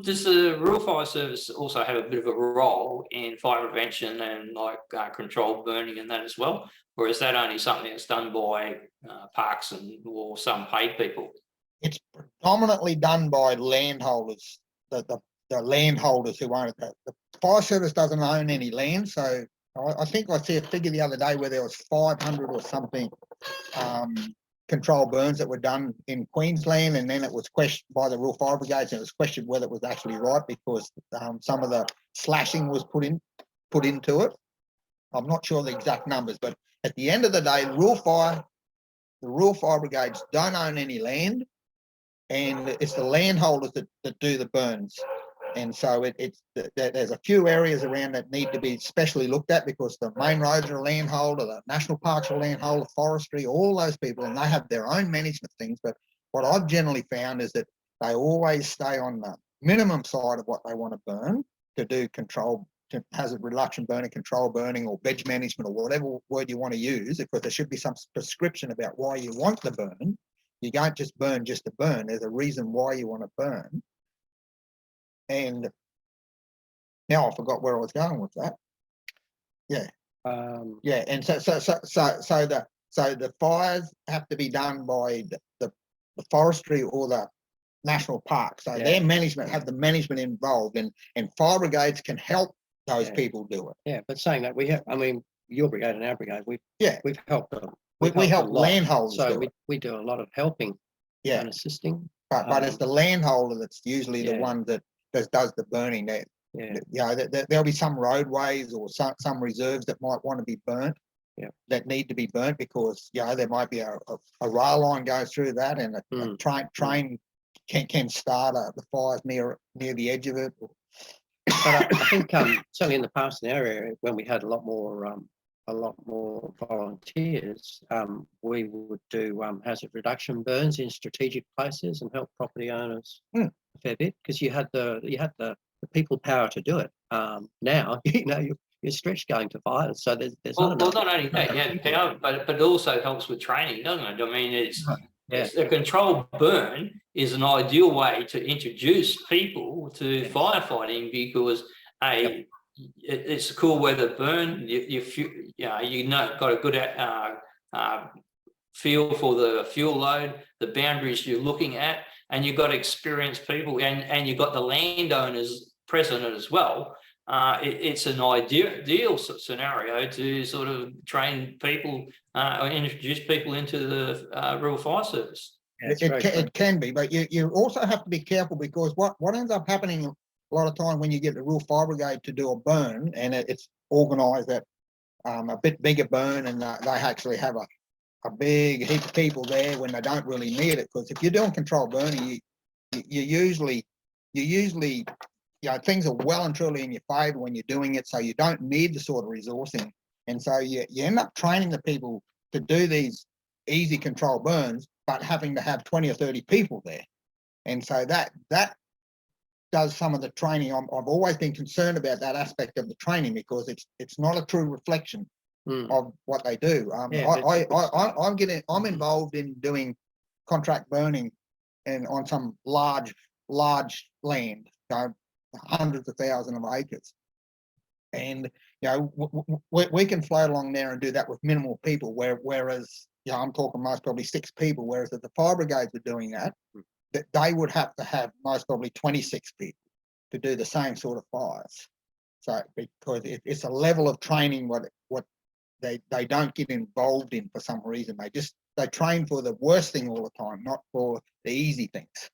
Does the Rural Fire Service also have a bit of a role in fire prevention and controlled burning and that as well? Or is that only something that's done by parks or some paid people? It's predominantly done by landholders, the landholders who own it. The fire service doesn't own any land, so I think I see a figure the other day where there was 500 or something controlled burns that were done in Queensland, and then it was questioned by the Rural Fire Brigades, and it was questioned whether it was actually right, because some of the slashing was put into it. I'm not sure the exact numbers, but at the end of the day, the Rural Fire Brigades don't own any land, and it's the landholders that do the burns. And so there's a few areas around that need to be specially looked at, because the main roads are a landholder, the national parks are a landholder, forestry, all those people, and they have their own management things. But what I've generally found is that they always stay on the minimum side of what they want to burn to do hazard reduction burning, control burning, or veg management, or whatever word you want to use, because there should be some prescription about why you want to burn. You don't just burn just to burn. There's a reason why you want to burn. And now I forgot where I was going with that. Yeah. And so the fires have to be done by the forestry or the national park. So their management have the management involved, and fire brigades can help those people do it. Yeah, but saying that, we have, your brigade and our brigade, we've helped them. We help landholders. So we do a lot of helping and assisting. But it's the landholder that's usually the one that does the burning. There'll be some roadways or some reserves that might want to be burnt, that need to be burnt, because there might be a rail line goes through that, and a train can start the fires near the edge of it. But I think certainly in the past in our area, when we had a lot more volunteers, we would do hazard reduction burns in strategic places and help property owners a fair bit, because you had the people power to do it. Now you're stretched going to fires, so there's not only that, power, but it also helps with training, doesn't it? I mean, it's a controlled burn is an ideal way to introduce people to firefighting, because it's a cool weather burn. Got a good feel for the fuel load, the boundaries you're looking at, and you've got experienced people, and you've got the landowners present as well. It's an ideal scenario to sort of train people or introduce people into the Rural Fire Service. It can be, but you also have to be careful, because what ends up happening a lot of time when you get the Rural Fire Brigade to do a burn, and it's organised at a bit bigger burn, and they actually have a big heap of people there when they don't really need it. Because if you're doing controlled burning, you usually things are well and truly in your favour when you're doing it, so you don't need the sort of resourcing, and so you end up training the people to do these easy controlled burns, but having to have 20 or 30 people there, and so that does some of the training. I've always been concerned about that aspect of the training, because it's not a true reflection of what they do. I'm involved in doing contract burning and on some large land, hundreds of thousands of acres. And we can float along there and do that with minimal people. Whereas I'm talking most probably 6 people. Whereas if the fire brigades were doing that, they would have to have most probably 26 people to do the same sort of fires. So because it's a level of training what they don't get involved in for some reason. They train for the worst thing all the time, not for the easy things.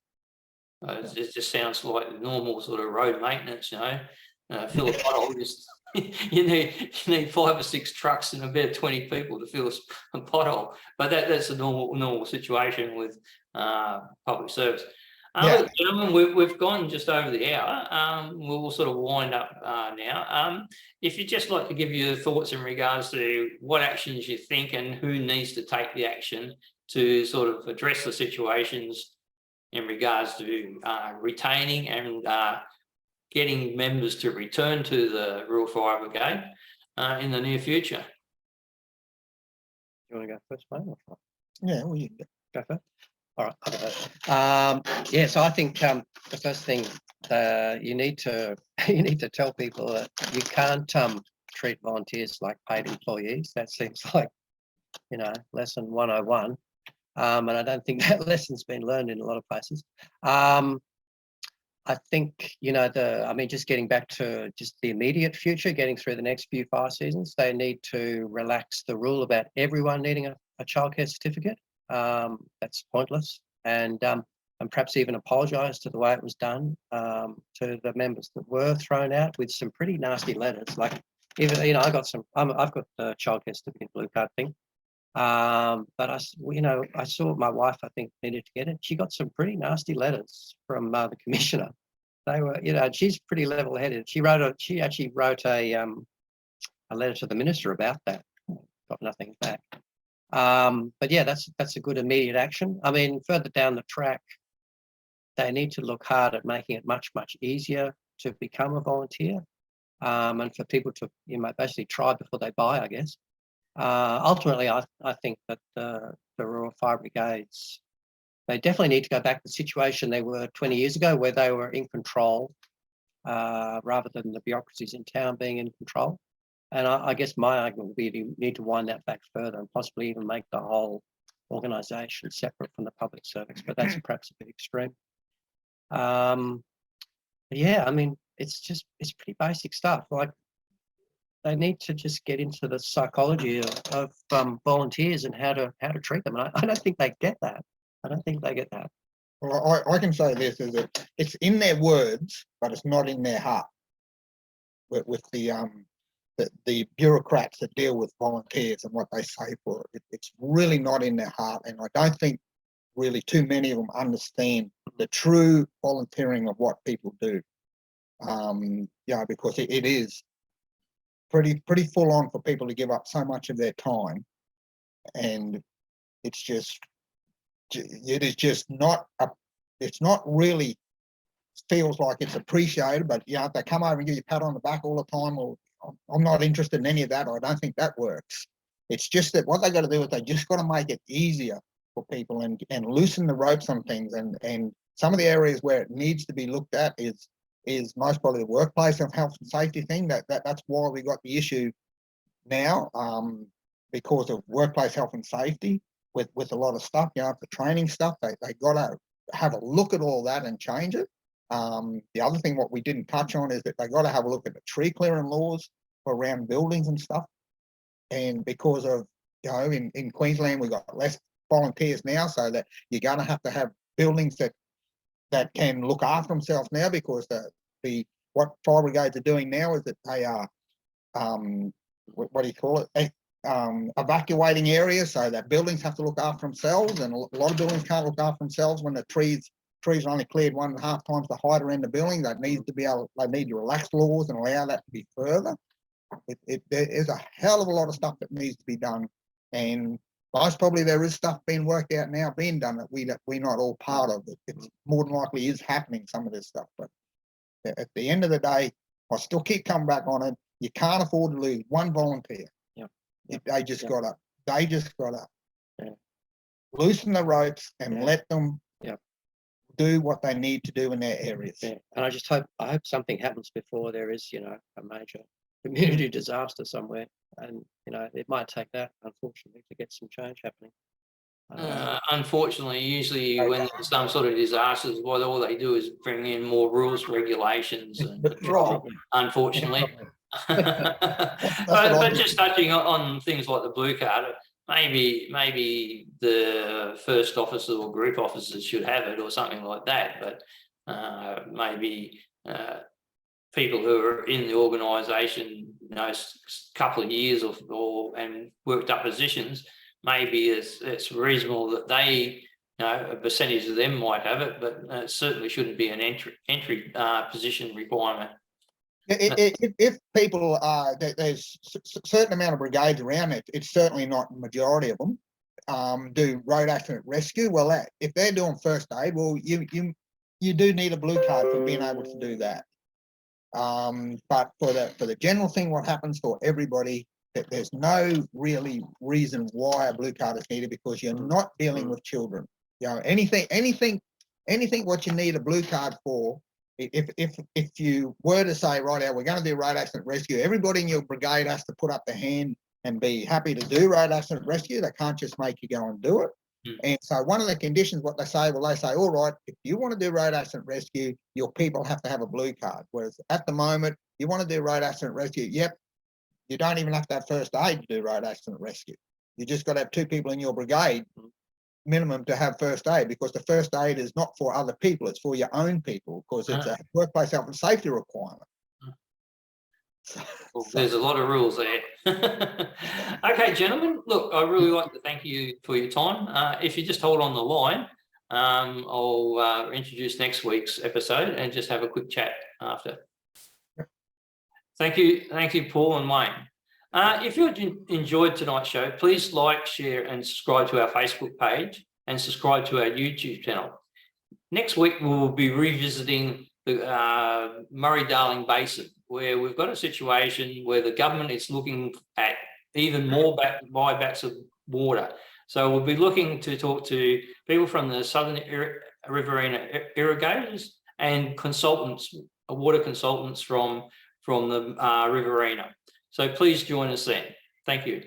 It just sounds like normal sort of road maintenance, fill a pothole. You need 5 or 6 trucks and about 20 people to fill a pothole. But that's a normal situation with public service. Look, gentlemen, we've gone just over the hour. We'll sort of wind up now. If you'd just like to give your thoughts in regards to what actions you think and who needs to take the action to sort of address the situations in regards to retaining and getting members to return to the Rural Fire Brigade in the near future. You want to go first, mate? Yeah, well, you Go first. All right. Yeah, so I think the first thing you need to tell people that you can't treat volunteers like paid employees. That seems like lesson 101. And I don't think that lesson's been learned in a lot of places. I think, just getting back to just the immediate future, getting through the next few fire seasons, they need to relax the rule about everyone needing a childcare certificate. That's pointless. And perhaps even apologise to the way it was done to the members that were thrown out with some pretty nasty letters. Like, even, I've got the childcare certificate blue card thing. But I saw my wife, I think, needed to get it. She got some pretty nasty letters from the commissioner. They were, she's pretty level-headed. She actually wrote a letter to the minister about that. Got nothing back. But yeah, that's a good immediate action. I mean, further down the track, they need to look hard at making it much, much easier to become a volunteer, and for people to basically try before they buy, I guess. Ultimately, I think that the Rural Fire Brigades, they definitely need to go back to the situation they were 20 years ago, where they were in control rather than the bureaucracies in town being in control. And I guess my argument would be you need to wind that back further and possibly even make the whole organisation separate from the public service, but that's perhaps a bit extreme. Yeah, I mean, it's pretty basic stuff. Like, they need to just get into the psychology of volunteers and how to treat them. And I don't think they get that. Well, I can say this, is that it's in their words, but it's not in their heart. With the bureaucrats that deal with volunteers and what they say for it, it's really not in their heart. And I don't think really too many of them understand the true volunteering of what people do. Because it is pretty full on for people to give up so much of their time, and it is just not it's not really feels like it's appreciated. But if they come over and give you a pat on the back all the time, well, I'm not interested in any of that. I don't think that works. It's just that what they got to do is they just got to make it easier for people and loosen the ropes on things. And some of the areas where it needs to be looked at is most probably the workplace and health and safety thing. That's why we got the issue now, because of workplace health and safety with a lot of stuff, the training stuff. They got to have a look at all that and change it. The other thing what we didn't touch on is that they got to have a look at the tree clearing laws around buildings and stuff. And because of, in Queensland, we've got less volunteers now, so that you're going to have buildings that can look after themselves now, because what fire brigades are doing now is that they are, what do you call it? Evacuating areas, so that buildings have to look after themselves, and a lot of buildings can't look after themselves when the trees are only cleared 1.5 times the height around the building. They need to relax laws and allow that to be further. There is a hell of a lot of stuff that needs to be done, and most probably there is stuff being worked out now, being done, that we're not all part of. It's more than likely is happening, some of this stuff. But at the end of the day, I still keep coming back on it. You can't afford to lose one volunteer. They just gotta loosen the ropes and Yeah. let them Yeah. do what they need to do in their areas. Yeah. And I hope something happens before there is, you know, a major community disaster somewhere. And, you know, it might take that, unfortunately, to get some change happening. Unfortunately, usually when there's some sort of disasters, what all they do is bring in more rules, regulations, and Right. unfortunately. That's But just touching on things like the blue card, maybe the first officer or group officers should have it or something like that. But maybe people who are in the organisation, you know, couple of years and worked up positions, maybe it's reasonable that they, you know, a percentage of them might have it, but it certainly shouldn't be an entry position requirement. If people there's a certain amount of brigades around it, it's certainly not the majority of them do road accident rescue. Well, if they're doing first aid, well, you do need a blue card for being able to do that. But for the general thing, what happens for everybody, that there's no really reason why a blue card is needed, because you're not dealing with children. You know, anything what you need a blue card for. If you were to say, right now, we're going to do road accident rescue, everybody in your brigade has to put up their hand and be happy to do road accident rescue. They can't just make you go and do it. And so one of the conditions, what they say, all right, if you want to do road accident rescue, your people have to have a blue card. Whereas at the moment, you want to do road accident rescue, yep, you don't even have to have first aid to do road accident rescue. You just got to have 2 people in your brigade minimum to have first aid, because the first aid is not for other people, it's for your own people, because it's a workplace health and safety requirement. Well, there's a lot of rules there. Okay, gentlemen, look, I really like to thank you for your time. If you just hold on the line, I'll introduce next week's episode and just have a quick chat after. Thank you, Paul and Wayne. If you enjoyed tonight's show, please like, share and subscribe to our Facebook page and subscribe to our YouTube channel. Next week, we'll be revisiting the Murray-Darling Basin, where we've got a situation where the government is looking at even more buybacks of water. So we'll be looking to talk to people from the Southern Riverina irrigators and consultants, water consultants from the Riverina. So please join us then. Thank you.